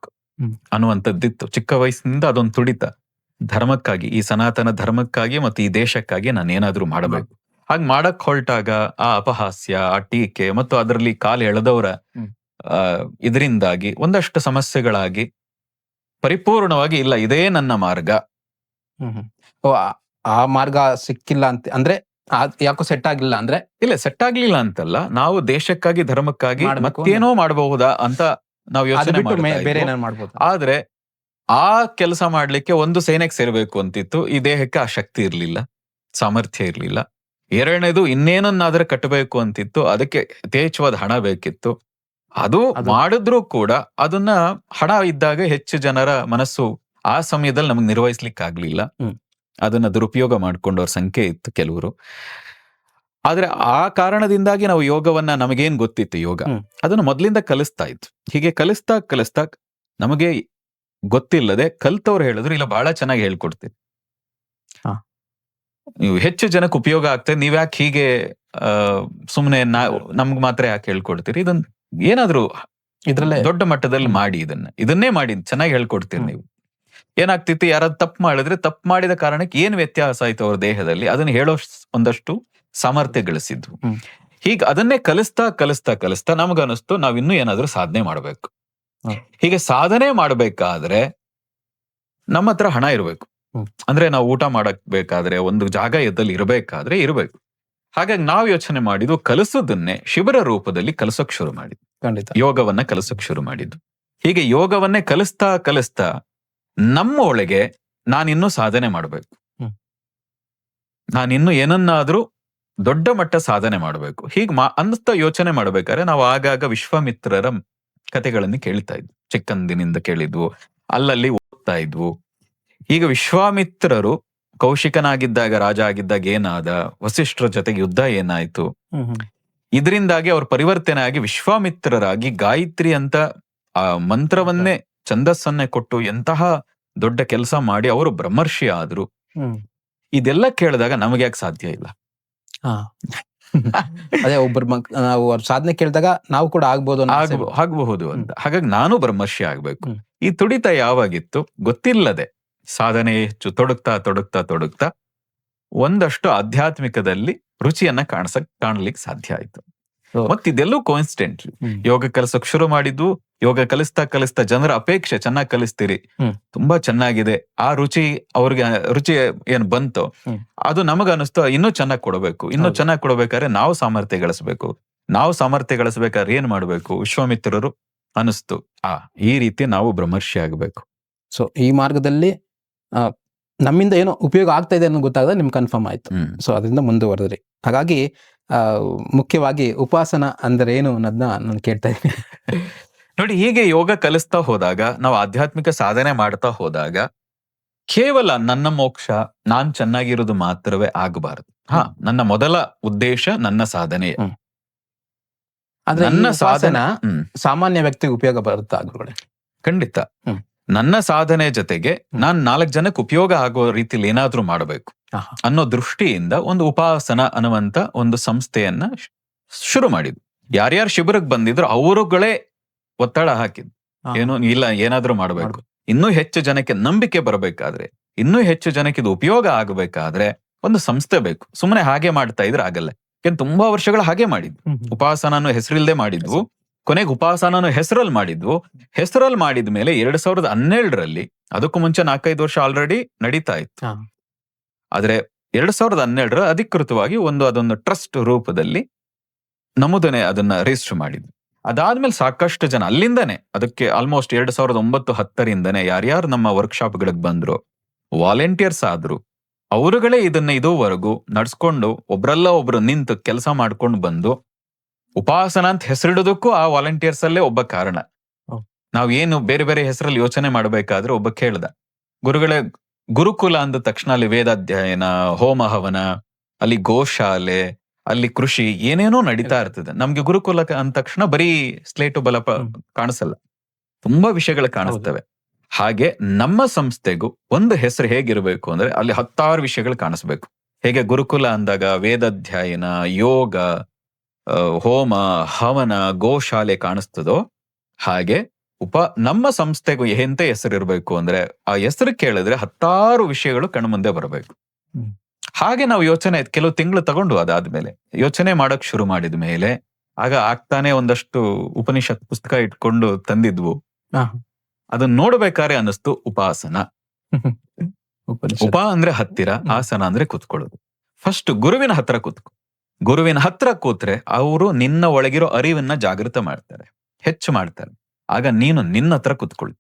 ಅನ್ನುವಂಥದ್ದಿತ್ತು. ಚಿಕ್ಕ ವಯಸ್ಸಿನಿಂದ ಅದೊಂದು ತುಡಿತ. ಧರ್ಮಕ್ಕಾಗಿ, ಈ ಸನಾತನ ಧರ್ಮಕ್ಕಾಗಿ ಮತ್ತು ಈ ದೇಶಕ್ಕಾಗಿ ನಾನೇನಾದ್ರೂ ಮಾಡಬೇಕು. ಹಾಗೆ ಮಾಡಕ್ ಹೊರಟಾಗ ಆ ಅಪಹಾಸ್ಯ, ಆ ಟೀಕೆ ಮತ್ತು ಅದರಲ್ಲಿ ಕಾಲು ಎಳೆದವರ ಇದರಿಂದಾಗಿ ಒಂದಷ್ಟು ಸಮಸ್ಯೆಗಳಾಗಿ ಪರಿಪೂರ್ಣವಾಗಿ ಇಲ್ಲ, ಇದೇ ನನ್ನ ಮಾರ್ಗ. ಆ ಮಾರ್ಗ ಸಿಕ್ಕಿಲ್ಲ ಅಂತ ಅಂದ್ರೆ ಯಾಕೋ ಸೆಟ್ ಆಗ್ಲಿಲ್ಲ ಅಂದ್ರೆ? ಇಲ್ಲ, ಸೆಟ್ ಆಗ್ಲಿಲ್ಲ ಅಂತಲ್ಲ, ನಾವು ದೇಶಕ್ಕಾಗಿ ಧರ್ಮಕ್ಕಾಗಿ ಮತ್ತೇನೋ ಮಾಡಬಹುದಾ ಅಂತ ನಾವು ಯೋಚನೆ ಮಾಡ್ಬೋದು. ಆದ್ರೆ ಆ ಕೆಲಸ ಮಾಡ್ಲಿಕ್ಕೆ ಒಂದು ಸೇನೆಗೆ ಸೇರ್ಬೇಕು ಅಂತಿತ್ತು. ಈ ದೇಹಕ್ಕೆ ಆ ಶಕ್ತಿ ಇರ್ಲಿಲ್ಲ, ಸಾಮರ್ಥ್ಯ ಇರ್ಲಿಲ್ಲ. ಎರಡನೇದು ಇನ್ನೇನನ್ನಾದ್ರೆ ಕಟ್ಟಬೇಕು ಅಂತಿತ್ತು, ಅದಕ್ಕೆ ಯಥೇಚ್ಛವಾದ ಹಣ ಬೇಕಿತ್ತು. ಅದು ಮಾಡಿದ್ರೂ ಕೂಡ ಅದನ್ನ ಹಣ ಇದ್ದಾಗ ಹೆಚ್ಚು ಜನರ ಮನಸ್ಸು ಆ ಸಮಯದಲ್ಲಿ ನಮಗ್ ನಿರ್ವಹಿಸ್ಲಿಕ್ಕೆ ಆಗ್ಲಿಲ್ಲ. ಅದನ್ನ ದುರುಪಯೋಗ ಮಾಡ್ಕೊಂಡವ್ರ ಸಂಖ್ಯೆ ಇತ್ತು ಕೆಲವರು. ಆದ್ರೆ ಆ ಕಾರಣದಿಂದಾಗಿ ನಾವು ಯೋಗವನ್ನ, ನಮಗೇನ್ ಗೊತ್ತಿತ್ತು ಯೋಗ, ಅದನ್ನು ಮೊದ್ಲಿಂದ ಕಲಿಸ್ತಾ ಇತ್ತು. ಹೀಗೆ ಕಲಿಸ್ತಾ ನಮಗೆ ಗೊತ್ತಿಲ್ಲದೆ ಕಲ್ತವ್ರು ಹೇಳಿದ್ರು, ಇಲ್ಲ ಬಹಳ ಚೆನ್ನಾಗಿ ಹೇಳ್ಕೊಡ್ತೀವಿ, ನೀವು ಹೆಚ್ಚು ಜನಕ್ಕೆ ಉಪಯೋಗ ಆಗ್ತದೆ, ನೀವ್ ಯಾಕೆ ಹೀಗೆ ಸುಮ್ನೆ ನಮ್ಗ್ ಮಾತ್ರ ಯಾಕೆ ಹೇಳ್ಕೊಡ್ತೀರಿ, ಇದನ್ನ ಏನಾದ್ರು ಇದ್ರಲ್ಲೇ ದೊಡ್ಡ ಮಟ್ಟದಲ್ಲಿ ಮಾಡಿ, ಇದನ್ನೇ ಮಾಡಿ ಚೆನ್ನಾಗಿ ಹೇಳ್ಕೊಡ್ತೀರಿ ನೀವು. ಏನಾಗ್ತಿತ್ತು, ಯಾರಾದ್ರು ತಪ್ಪು ಮಾಡಿದ್ರೆ ತಪ್ಪು ಮಾಡಿದ ಕಾರಣಕ್ಕೆ ಏನ್ ವ್ಯತ್ಯಾಸ ಆಯ್ತು ಅವ್ರ ದೇಹದಲ್ಲಿ, ಅದನ್ನ ಹೇಳೋ ಒಂದಷ್ಟು ಸಾಮರ್ಥ್ಯ ಗಳಿಸಿದ್ವು. ಹೀಗೆ ಅದನ್ನೇ ಕಲಿಸ್ತಾ ನಮಗನಿಸ್ತು ನಾವಿನ್ನೂ ಏನಾದ್ರೂ ಸಾಧನೆ ಮಾಡ್ಬೇಕು. ಹೀಗೆ ಸಾಧನೆ ಮಾಡ್ಬೇಕಾದ್ರೆ ನಮ್ಮ ಹತ್ರ ಹಣ ಇರ್ಬೇಕು. ಅಂದ್ರೆ ನಾವು ಊಟ ಮಾಡಕ್ ಬೇಕಾದ್ರೆ, ಒಂದು ಜಾಗ ಎದ್ದಲ್ಲಿ ಇರಬೇಕಾದ್ರೆ ಇರ್ಬೇಕು. ಹಾಗಾಗಿ ನಾವು ಯೋಚನೆ ಮಾಡಿದ್ದು ಕಲಿಸೋದನ್ನೇ ಶಿಬಿರ ರೂಪದಲ್ಲಿ ಕಲಿಸೋಕ್ ಶುರು ಮಾಡಿದ್ವಿ. ಯೋಗವನ್ನ ಕಲಿಸೋಕ್ ಶುರು ಮಾಡಿದ್ದು. ಹೀಗೆ ಯೋಗವನ್ನೇ ಕಲಿಸ್ತಾ ನಮ್ಮ ಒಳಗೆ ನಾನಿನ್ನೂ ಸಾಧನೆ ಮಾಡ್ಬೇಕು, ನಾನಿನ್ನೂ ಏನನ್ನಾದ್ರೂ ದೊಡ್ಡ ಮಟ್ಟ ಸಾಧನೆ ಮಾಡ್ಬೇಕು, ಹೀಗೆ ಅನ್ನಿಸ್ತಾ ಯೋಚನೆ ಮಾಡ್ಬೇಕಾದ್ರೆ ನಾವು ಆಗಾಗ ವಿಶ್ವಾಮಿತ್ರರ ಕಥೆಗಳನ್ನು ಕೇಳ್ತಾ ಇದ್ವು. ಚಿಕ್ಕಂದಿನಿಂದ ಕೇಳಿದ್ವು, ಅಲ್ಲಲ್ಲಿ ಓದ್ತಾ ಇದ್ವು. ಈಗ ವಿಶ್ವಾಮಿತ್ರರು ಕೌಶಿಕನಾಗಿದ್ದಾಗ, ರಾಜ ಆಗಿದ್ದಾಗ ಏನಾದ, ವಸಿಷ್ಠರ ಜೊತೆಗೆ ಯುದ್ಧ ಏನಾಯ್ತು, ಇದರಿಂದಾಗಿ ಅವ್ರ ಪರಿವರ್ತನೆ ಆಗಿ ವಿಶ್ವಾಮಿತ್ರರಾಗಿ ಗಾಯತ್ರಿ ಅಂತ ಆ ಮಂತ್ರವನ್ನೇ, ಛಂದಸ್ಸನ್ನೇ ಕೊಟ್ಟು ಎಂತಹ ದೊಡ್ಡ ಕೆಲಸ ಮಾಡಿ ಅವರು ಬ್ರಹ್ಮರ್ಷಿ ಆದ್ರು. ಇದೆಲ್ಲ ಕೇಳಿದಾಗ ನಮಗೆ ಯಾಕೆ ಸಾಧ್ಯ ಇಲ್ಲ? ಅದೇ ನಾವು ಸಾಧನೆ ಕೇಳಿದಾಗ ನಾವು ಕೂಡ ಆಗ್ಬಹುದು ಅಂತ. ಹಾಗಾಗಿ ನಾನು ಬ್ರಹ್ಮರ್ಷಿ ಆಗ್ಬೇಕು. ಈ ತುಡಿತ ಯಾವಾಗಿತ್ತು ಗೊತ್ತಿಲ್ಲದೆ ಸಾಧನೆ ಹೆಚ್ಚು ತೊಡಗ್ತಾ ಒಂದಷ್ಟು ಆಧ್ಯಾತ್ಮಿಕದಲ್ಲಿ ರುಚಿಯನ್ನ ಕಾಣ್ಲಿಕ್ಕೆ ಸಾಧ್ಯ ಆಯ್ತು. ಮತ್ತಿದೆಲ್ಲೂ ಕೋಇನ್ಸಿಡೆಂಟ್ಲಿ ಯೋಗ ಕಲಿಸೋಕ್ ಶುರು ಮಾಡಿದ್ದು, ಯೋಗ ಕಲಿಸ್ತಾ ಜನರ ಅಪೇಕ್ಷೆ ಚೆನ್ನಾಗಿ ಕಲಿಸ್ತೀರಿ, ತುಂಬಾ ಚೆನ್ನಾಗಿದೆ, ಆ ಅವ್ರಿಗೆ ರುಚಿ ಏನ್ ಬಂತು ಅದು ನಮಗ ಅನಿಸ್ತು ಇನ್ನೂ ಚೆನ್ನಾಗಿ ಕೊಡಬೇಕು, ಇನ್ನೂ ಚೆನ್ನಾಗಿ ಕೊಡಬೇಕಾದ್ರೆ ನಾವು ಸಾಮರ್ಥ್ಯ ಗಳಿಸ್ಬೇಕಾದ್ರೆ ಏನ್ ಮಾಡ್ಬೇಕು, ವಿಶ್ವಾಮಿತ್ರರು ಅನಿಸ್ತು ಈ ರೀತಿ ನಾವು ಬ್ರಹ್ಮರ್ಷಿ ಆಗ್ಬೇಕು. ಸೊ ಈ ಮಾರ್ಗದಲ್ಲಿ ನಮ್ಮಿಂದ ಏನೋ ಉಪಯೋಗ ಆಗ್ತಾ ಇದೆ ಅನ್ನೋ ಗೊತ್ತಾಗದ ನಿಮ್ಗೆ ಕನ್ಫರ್ಮ್ ಆಯ್ತು. ಸೊ ಅದರಿಂದ ಮುಂದುವರೆದ್ರಿ. ಹಾಗಾಗಿ ಮುಖ್ಯವಾಗಿ ಉಪಾಸನ ಅಂದ್ರೆ ಏನು ಅನ್ನೋದನ್ನ ನಾನು ಕೇಳ್ತಾ ಇದ್ದೀನಿ. ನೋಡಿ, ಹೀಗೆ ಯೋಗ ಕಲಿಸ್ತಾ ಹೋದಾಗ, ನಾವು ಆಧ್ಯಾತ್ಮಿಕ ಸಾಧನೆ ಮಾಡ್ತಾ ಹೋದಾಗ ಕೇವಲ ನನ್ನ ಮೋಕ್ಷ, ನಾನ್ ಚೆನ್ನಾಗಿರೋದು ಮಾತ್ರವೇ ಆಗಬಾರದು. ನನ್ನ ಮೊದಲ ಉದ್ದೇಶ ನನ್ನ ಸಾಧನೆ. ನನ್ನ ಸಾಧನ ಸಾಮಾನ್ಯ ವ್ಯಕ್ತಿಗೆ ಉಪಯೋಗ ಬರುತ್ತಾ ಗುರುಗಳೇ? ಖಂಡಿತ. ನನ್ನ ಸಾಧನೆ ಜೊತೆಗೆ ನಾನ್ 4 ಜನಕ್ಕೆ ಉಪಯೋಗ ಆಗೋ ರೀತಿಯಲ್ಲಿ ಏನಾದ್ರೂ ಮಾಡಬೇಕು ಅನ್ನೋ ದೃಷ್ಟಿಯಿಂದ ಒಂದು ಉಪಾಸನ ಅನ್ನುವಂತ ಒಂದು ಸಂಸ್ಥೆಯನ್ನ ಶುರು ಮಾಡಿದ್ವಿ. ಯಾರ್ಯಾರು ಶಿಬಿರಕ್ಕೆ ಬಂದಿದ್ರು ಅವರುಗಳೇ ಒತ್ತಡ ಹಾಕಿದ್ರು, ಏನು ಇಲ್ಲ ಏನಾದ್ರೂ ಮಾಡ್ಬೇಕು, ಇನ್ನೂ ಹೆಚ್ಚು ಜನಕ್ಕೆ ನಂಬಿಕೆ ಬರಬೇಕಾದ್ರೆ, ಇನ್ನೂ ಹೆಚ್ಚು ಜನಕ್ಕೆ ಇದು ಉಪಯೋಗ ಆಗಬೇಕಾದ್ರೆ ಒಂದು ಸಂಸ್ಥೆ ಬೇಕು. ಸುಮ್ಮನೆ ಹಾಗೆ ಮಾಡ್ತಾ ಇದ್ರೆ ಆಗಲ್ಲ. ತುಂಬಾ ವರ್ಷಗಳು ಹಾಗೆ ಮಾಡಿದ್ವು. ಉಪಾಸನ ಹೆಸರಿಲ್ಲದೆ ಮಾಡಿದ್ವು, ಕೊನೆಗೆ ಉಪಾಸನ ಹೆಸರಲ್ಲಿ ಮಾಡಿದ ಮೇಲೆ 2012ರಲ್ಲಿ, ಅದಕ್ಕೂ ಮುಂಚೆ 4-5 ವರ್ಷ ಆಲ್ರೆಡಿ ನಡೀತಾ ಇತ್ತು. ಆದ್ರೆ 2012ರ ಅಧಿಕೃತವಾಗಿ ಅದೊಂದು ಟ್ರಸ್ಟ್ ರೂಪದಲ್ಲಿ ನಮೂದನೆ ಅದನ್ನ ರಿಜಿಸ್ಟರ್ ಮಾಡಿದ್ವಿ. ಅದಾದ್ಮೇಲೆ ಸಾಕಷ್ಟು ಜನ ಅಲ್ಲಿಂದನೇ, ಅದಕ್ಕೆ ಆಲ್ಮೋಸ್ಟ್ 2009-10ರಿಂದನೇ ಯಾರ್ಯಾರು ನಮ್ಮ ವರ್ಕ್ಶಾಪ್ ಗಳಿಗೆ ಬಂದ್ರು, ವಾಲಂಟಿಯರ್ಸ್ ಆದ್ರು, ಅವರುಗಳೇ ಇದನ್ನ ಇದುವರೆಗೂ ನಡ್ಸ್ಕೊಂಡು ಒಬ್ರಲ್ಲ ಒಬ್ರು ನಿಂತು ಕೆಲಸ ಮಾಡ್ಕೊಂಡು ಬಂದು, ಉಪಾಸನ ಅಂತ ಹೆಸರಿಡೋದಕ್ಕೂ ಆ ವಾಲಂಟಿಯರ್ಸ್ ಅಲ್ಲೇ ಒಬ್ಬ ಕಾರಣ. ನಾವೇನು ಬೇರೆ ಬೇರೆ ಹೆಸರಲ್ಲಿ ಯೋಚನೆ ಮಾಡಬೇಕಾದ್ರೆ ಒಬ್ಬ ಕೇಳ್ದ, ಗುರುಗಳೇ ಗುರುಕುಲ ಅಂದ ತಕ್ಷಣ ಅಲ್ಲಿ ವೇದಾಧ್ಯಯನ, ಹೋಮ ಹವನ, ಅಲ್ಲಿ ಗೋಶಾಲೆ, ಅಲ್ಲಿ ಕೃಷಿ ಏನೇನೋ ನಡೀತಾ ಇರ್ತದೆ. ನಮ್ಗೆ ಗುರುಕುಲ ಅಂದ ತಕ್ಷಣ ಬರೀ ಸ್ಲೇಟು ಬಲಪ ಕಾಣಿಸಲ್ಲ, ತುಂಬಾ ವಿಷಯಗಳು ಕಾಣಿಸ್ತವೆ. ಹಾಗೆ ನಮ್ಮ ಸಂಸ್ಥೆಗೂ ಒಂದು ಹೆಸರು ಹೇಗಿರ್ಬೇಕು ಅಂದ್ರೆ ಅಲ್ಲಿ 10 ವಿಷಯಗಳು ಕಾಣಿಸ್ಬೇಕು. ಹೇಗೆ ಗುರುಕುಲ ಅಂದಾಗ ವೇದಾಧ್ಯಯನ, ಯೋಗ, ಹೋಮ ಹವನ, ಗೋಶಾಲೆ ಕಾಣಿಸ್ತದೋ ಹಾಗೆ ನಮ್ಮ ಸಂಸ್ಥೆಗೂ ಎಂತ ಹೆಸರಿರ್ಬೇಕು ಅಂದ್ರೆ ಆ ಹೆಸರು ಕೇಳಿದ್ರೆ 10 ವಿಷಯಗಳು ಕಣ್ಮುಂದೆ ಬರಬೇಕು. ಹಾಗೆ ನಾವು ಕೆಲವು ತಿಂಗಳು ತಗೊಂಡು ಅದಾದ್ಮೇಲೆ ಯೋಚನೆ ಮಾಡಕ್ ಶುರು ಮಾಡಿದ ಮೇಲೆ ಆಗ ಆಗ್ತಾನೆ ಒಂದಷ್ಟು ಉಪನಿಷತ್ ಪುಸ್ತಕ ಇಟ್ಕೊಂಡು ತಂದಿದ್ವು. ಅದನ್ನ ನೋಡ್ಬೇಕಾದ್ರೆ ಅನ್ನಿಸ್ತು ಉಪಾಸನ. ಉಪ ಅಂದ್ರೆ ಹತ್ತಿರ, ಆಸನ ಅಂದ್ರೆ ಕುತ್ಕೊಳ್ಳೋದು. ಫಸ್ಟ್ ಗುರುವಿನ ಹತ್ರ ಕೂತ್ರೆ ಅವರು ನಿನ್ನ ಒಳಗಿರೋ ಅರಿವನ್ನ ಜಾಗೃತ ಮಾಡ್ತಾರೆ, ಹೆಚ್ಚು ಮಾಡ್ತಾರೆ. ಆಗ ನೀನು ನಿನ್ನ ಹತ್ರ ಕುತ್ಕೊಳ್ಳಿ.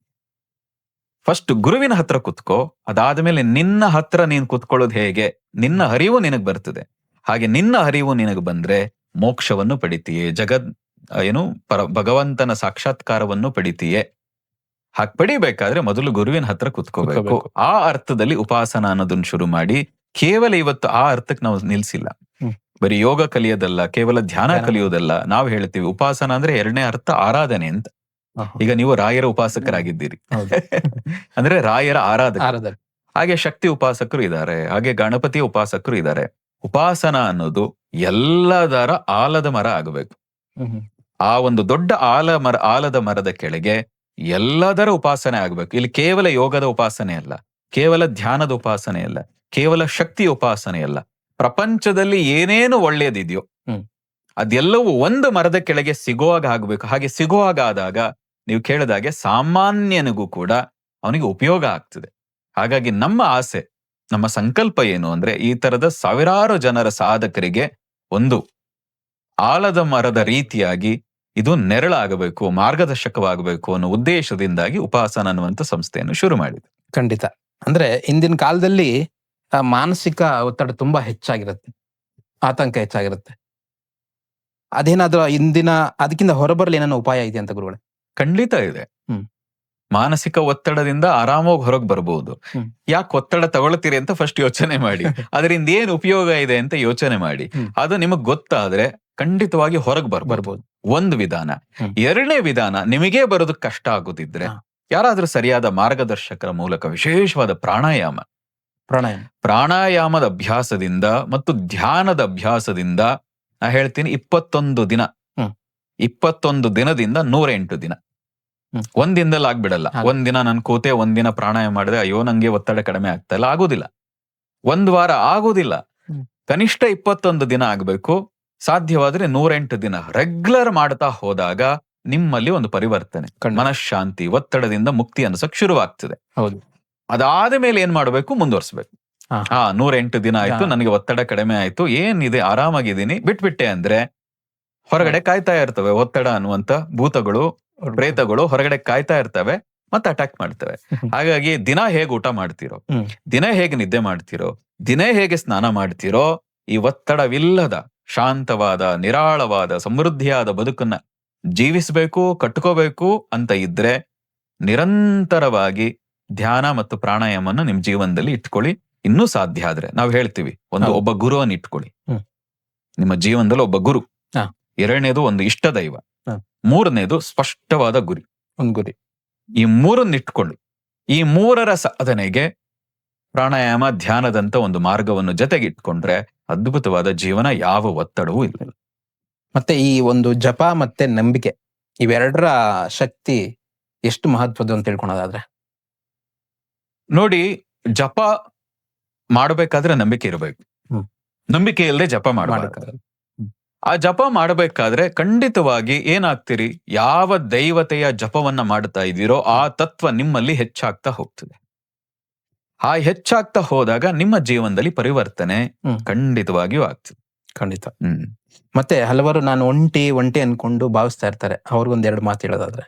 ಫಸ್ಟ್ ಗುರುವಿನ ಹತ್ರ ಕುತ್ಕೋ, ಅದಾದ್ಮೇಲೆ ನಿನ್ನ ಹತ್ರ ನೀನ್ ಕುತ್ಕೊಳ್ಳೋದು ಹೇಗೆ, ನಿನ್ನ ಅರಿವು ನಿನಗ್ ಬರ್ತದೆ. ಹಾಗೆ ನಿನ್ನ ಅರಿವು ನಿನಗೆ ಬಂದ್ರೆ ಮೋಕ್ಷವನ್ನು ಪಡಿತೀಯೇ, ಭಗವಂತನ ಸಾಕ್ಷಾತ್ಕಾರವನ್ನು ಪಡಿತೀಯೇ. ಹಾಗೆ ಪಡಿಬೇಕಾದ್ರೆ ಮೊದಲು ಗುರುವಿನ ಹತ್ರ ಕುತ್ಕೋಬೇಕು. ಆ ಅರ್ಥದಲ್ಲಿ ಉಪಾಸನ ಅನ್ನೋದನ್ನ ಶುರು ಮಾಡಿ, ಕೇವಲ ಇವತ್ತು ಆ ಅರ್ಥಕ್ಕೆ ನಾವು ನಿಲ್ಸಿಲ್ಲ. ಬರೀ ಯೋಗ ಕಲಿಯೋದಲ್ಲ, ಕೇವಲ ಧ್ಯಾನ ಕಲಿಯೋದಲ್ಲ. ನಾವು ಹೇಳ್ತೀವಿ ಉಪಾಸನ ಅಂದ್ರೆ 2ನೇ ಅರ್ಥ ಆರಾಧನೆ ಅಂತ. ಈಗ ನೀವು ರಾಯರ ಉಪಾಸಕರಾಗಿದ್ದೀರಿ ಅಂದ್ರೆ ರಾಯರ ಆರಾಧಕ. ಹಾಗೆ ಶಕ್ತಿ ಉಪಾಸಕರು ಇದ್ದಾರೆ, ಹಾಗೆ ಗಣಪತಿ ಉಪಾಸಕರು ಇದ್ದಾರೆ. ಉಪಾಸನ ಅನ್ನೋದು ಎಲ್ಲದರ ಆಲದ ಮರ ಆಗಬೇಕು. ಆ ಒಂದು ದೊಡ್ಡ ಆಲದ ಮರದ ಕೆಳಗೆ ಎಲ್ಲದರ ಉಪಾಸನೆ ಆಗ್ಬೇಕು. ಇಲ್ಲಿ ಕೇವಲ ಯೋಗದ ಉಪಾಸನೆ ಅಲ್ಲ, ಕೇವಲ ಧ್ಯಾನದ ಉಪಾಸನೆ ಅಲ್ಲ, ಕೇವಲ ಶಕ್ತಿ ಉಪಾಸನೆ ಅಲ್ಲ. ಪ್ರಪಂಚದಲ್ಲಿ ಏನೇನು ಒಳ್ಳೆಯದಿದೆಯೋ ಅದೆಲ್ಲವೂ ಒಂದು ಮರದ ಕೆಳಗೆ ಸಿಗುವಾಗ ಆಗ್ಬೇಕು. ಹಾಗೆ ಸಿಗುವಾಗ ಆದಾಗ ನೀವು ಕೇಳಿದಾಗೆ ಸಾಮಾನ್ಯನಿಗೂ ಕೂಡ ಅವನಿಗೆ ಉಪಯೋಗ ಆಗ್ತದೆ. ಹಾಗಾಗಿ ನಮ್ಮ ಆಸೆ, ನಮ್ಮ ಸಂಕಲ್ಪ ಏನು ಅಂದ್ರೆ ಈ ತರದ ಸಾವಿರಾರು ಜನರ ಸಾಧಕರಿಗೆ ಒಂದು ಆಲದ ಮರದ ರೀತಿಯಾಗಿ ಇದು ನೆರಳಾಗಬೇಕು, ಮಾರ್ಗದರ್ಶಕವಾಗಬೇಕು ಅನ್ನೋ ಉದ್ದೇಶದಿಂದಾಗಿ ಉಪಾಸನ ಅನ್ನುವಂಥ ಸಂಸ್ಥೆಯನ್ನು ಶುರು ಮಾಡಿದೆ. ಖಂಡಿತ. ಅಂದ್ರೆ ಇಂದಿನ ಕಾಲದಲ್ಲಿ ಮಾನಸಿಕ ಒತ್ತಡ ತುಂಬಾ ಹೆಚ್ಚಾಗಿರುತ್ತೆ, ಆತಂಕ ಹೆಚ್ಚಾಗಿರುತ್ತೆ. ಅದೇನಾದ್ರೂ ಅದಕ್ಕಿಂತ ಹೊರಬರಲಿ ಏನೋ ಉಪಾಯ ಇದೆ ಅಂತ ಗುರುಗಳೇ? ಖಂಡಿತ ಇದೆ. ಮಾನಸಿಕ ಒತ್ತಡದಿಂದ ಆರಾಮಾಗಿ ಹೊರಗೆ ಬರ್ಬೋದು. ಯಾಕೆ ಒತ್ತಡ ತಗೊಳ್ತೀರಿ ಅಂತ ಫಸ್ಟ್ ಯೋಚನೆ ಮಾಡಿ, ಅದರಿಂದ ಏನ್ ಉಪಯೋಗ ಇದೆ ಅಂತ ಯೋಚನೆ ಮಾಡಿ. ಅದು ನಿಮಗ್ ಗೊತ್ತಾದ್ರೆ ಖಂಡಿತವಾಗಿ ಹೊರಗೆ ಬರ್ಬೋದು. ಒಂದು ವಿಧಾನ. 2ನೇ ವಿಧಾನ, ನಿಮಗೇ ಬರೋದಕ್ಕೆ ಕಷ್ಟ ಆಗುತ್ತಿದ್ರೆ ಯಾರಾದ್ರೂ ಸರಿಯಾದ ಮಾರ್ಗದರ್ಶಕರ ಮೂಲಕ ವಿಶೇಷವಾದ ಪ್ರಾಣಾಯಾಮದ ಅಭ್ಯಾಸದಿಂದ ಮತ್ತು ಧ್ಯಾನದ ಅಭ್ಯಾಸದಿಂದ ನಾ ಹೇಳ್ತೀನಿ 21 ದಿನ, 21 ದಿನದಿಂದ 108 ದಿನ. ಒಂದಿನದಲ್ಲಿ ಆಗ್ಬಿಡಲ್ಲ. ಒಂದಿನ ನನ್ ಕೂತೆ ಒಂದಿನ ಪ್ರಾಣಾಯಾಮ ಮಾಡಿದ್ರೆ ಅಯ್ಯೋ ನಂಗೆ ಒತ್ತಡ ಕಡಿಮೆ ಆಗ್ತಾ ಇಲ್ಲ, ಆಗೋದಿಲ್ಲ. 1 ವಾರ ಆಗೋದಿಲ್ಲ. ಕನಿಷ್ಠ 21 ದಿನ ಆಗ್ಬೇಕು. ಸಾಧ್ಯವಾದ್ರೆ 108 ದಿನ ರೆಗ್ಯುಲರ್ ಮಾಡ್ತಾ ಹೋದಾಗ ನಿಮ್ಮಲ್ಲಿ ಒಂದು ಪರಿವರ್ತನೆ, ಖಂಡಿತ. ಮನಃಶಾಂತಿ, ಒತ್ತಡದಿಂದ ಮುಕ್ತಿ ಅನ್ಸಕ್ ಶುರುವಾಗ್ತದೆ. ಹೌದು. ಅದಾದ ಮೇಲೆ ಏನ್ ಮಾಡ್ಬೇಕು? ಮುಂದುವರ್ಸ್ಬೇಕು. ಹಾ. 108 ದಿನ ಆಯ್ತು, ನನಗೆ ಒತ್ತಡ ಕಡಿಮೆ ಆಯ್ತು, ಏನಿದೆ ಆರಾಮಾಗಿದ್ದೀನಿ, ಬಿಟ್ಬಿಟ್ಟೆ ಅಂದ್ರೆ ಹೊರಗಡೆ ಕಾಯ್ತಾ ಇರ್ತವೆ ಒತ್ತಡ ಅನ್ನುವಂತ ಭೂತಗಳು, ಪ್ರೇತಗಳು ಹೊರಗಡೆ ಕಾಯ್ತಾ ಇರ್ತವೆ, ಮತ್ತೆ ಅಟ್ಯಾಕ್ ಮಾಡ್ತವೆ. ಹಾಗಾಗಿ ದಿನ ಹೇಗೆ ಊಟ ಮಾಡ್ತೀರೋ, ದಿನ ಹೇಗೆ ನಿದ್ದೆ ಮಾಡ್ತೀರೋ, ದಿನ ಹೇಗೆ ಸ್ನಾನ ಮಾಡ್ತೀರೋ, ಈ ಒತ್ತಡವಿಲ್ಲದ ಶಾಂತವಾದ, ನಿರಾಳವಾದ, ಸಮೃದ್ಧಿಯಾದ ಬದುಕನ್ನ ಜೀವಿಸಬೇಕು, ಕಟ್ಕೋಬೇಕು ಅಂತ ಇದ್ರೆ ನಿರಂತರವಾಗಿ ಧ್ಯಾನ ಮತ್ತು ಪ್ರಾಣಾಯಾಮನ ನಿಮ್ ಜೀವನದಲ್ಲಿ ಇಟ್ಕೊಳ್ಳಿ. ಇನ್ನೂ ಸಾಧ್ಯ ಆದ್ರೆ ನಾವು ಹೇಳ್ತೀವಿ, ಒಬ್ಬ ಗುರುವನ್ನು ಇಟ್ಕೊಳ್ಳಿ ನಿಮ್ಮ ಜೀವನದಲ್ಲಿ. ಒಬ್ಬ ಗುರು. ಎರಡನೇದು ಒಂದು ಇಷ್ಟ ದೈವ. ಮೂರನೇದು ಸ್ಪಷ್ಟವಾದ ಗುರಿ. ಈ ಮೂರನ್ನ ಇಟ್ಕೊಳ್ಳಿ. ಈ ಮೂರರ ಸಾಧನೆಗೆ ಪ್ರಾಣಾಯಾಮ, ಧ್ಯಾನದಂತ ಒಂದು ಮಾರ್ಗವನ್ನು ಜೊತೆಗಿಟ್ಕೊಂಡ್ರೆ ಅದ್ಭುತವಾದ ಜೀವನ, ಯಾವ ಒತ್ತಡವೂ ಇಲ್ಲ. ಮತ್ತೆ ಈ ಒಂದು ಜಪ ಮತ್ತೆ ನಂಬಿಕೆ, ಇವೆರಡರ ಶಕ್ತಿ ಎಷ್ಟು ಮಹತ್ವದ್ದು ಅಂತ ತಿಳ್ಕೊಳೋದಾದ್ರೆ, ನೋಡಿ, ಜಪ ಮಾಡಬೇಕಾದ್ರೆ ನಂಬಿಕೆ ಇರಬೇಕು. ನಂಬಿಕೆ ಇಲ್ಲದೆ ಜಪ ಮಾಡಬಾರದು. ಆ ಜಪ ಮಾಡಬೇಕಾದ್ರೆ ಖಂಡಿತವಾಗಿ ಏನಾಗ್ತೀರಿ, ಯಾವ ದೈವತೆಯ ಜಪವನ್ನ ಮಾಡ್ತಾ ಇದ್ದೀರೋ ಆ ತತ್ವ ನಿಮ್ಮಲ್ಲಿ ಹೆಚ್ಚಾಗ್ತಾ ಹೋಗ್ತದೆ. ಆ ಹೆಚ್ಚಾಗ್ತಾ ಹೋದಾಗ ನಿಮ್ಮ ಜೀವನದಲ್ಲಿ ಪರಿವರ್ತನೆ ಖಂಡಿತವಾಗಿಯೂ ಆಗ್ತದೆ. ಖಂಡಿತ. ಮತ್ತೆ ಹಲವರು ನಾನು ಒಂಟಿ ಅನ್ಕೊಂಡು ಭಾವಿಸ್ತಾ ಇರ್ತಾರೆ, ಅವ್ರಿಗೊಂದೆರಡು ಮಾತು ಹೇಳೋದಾದ್ರೆ.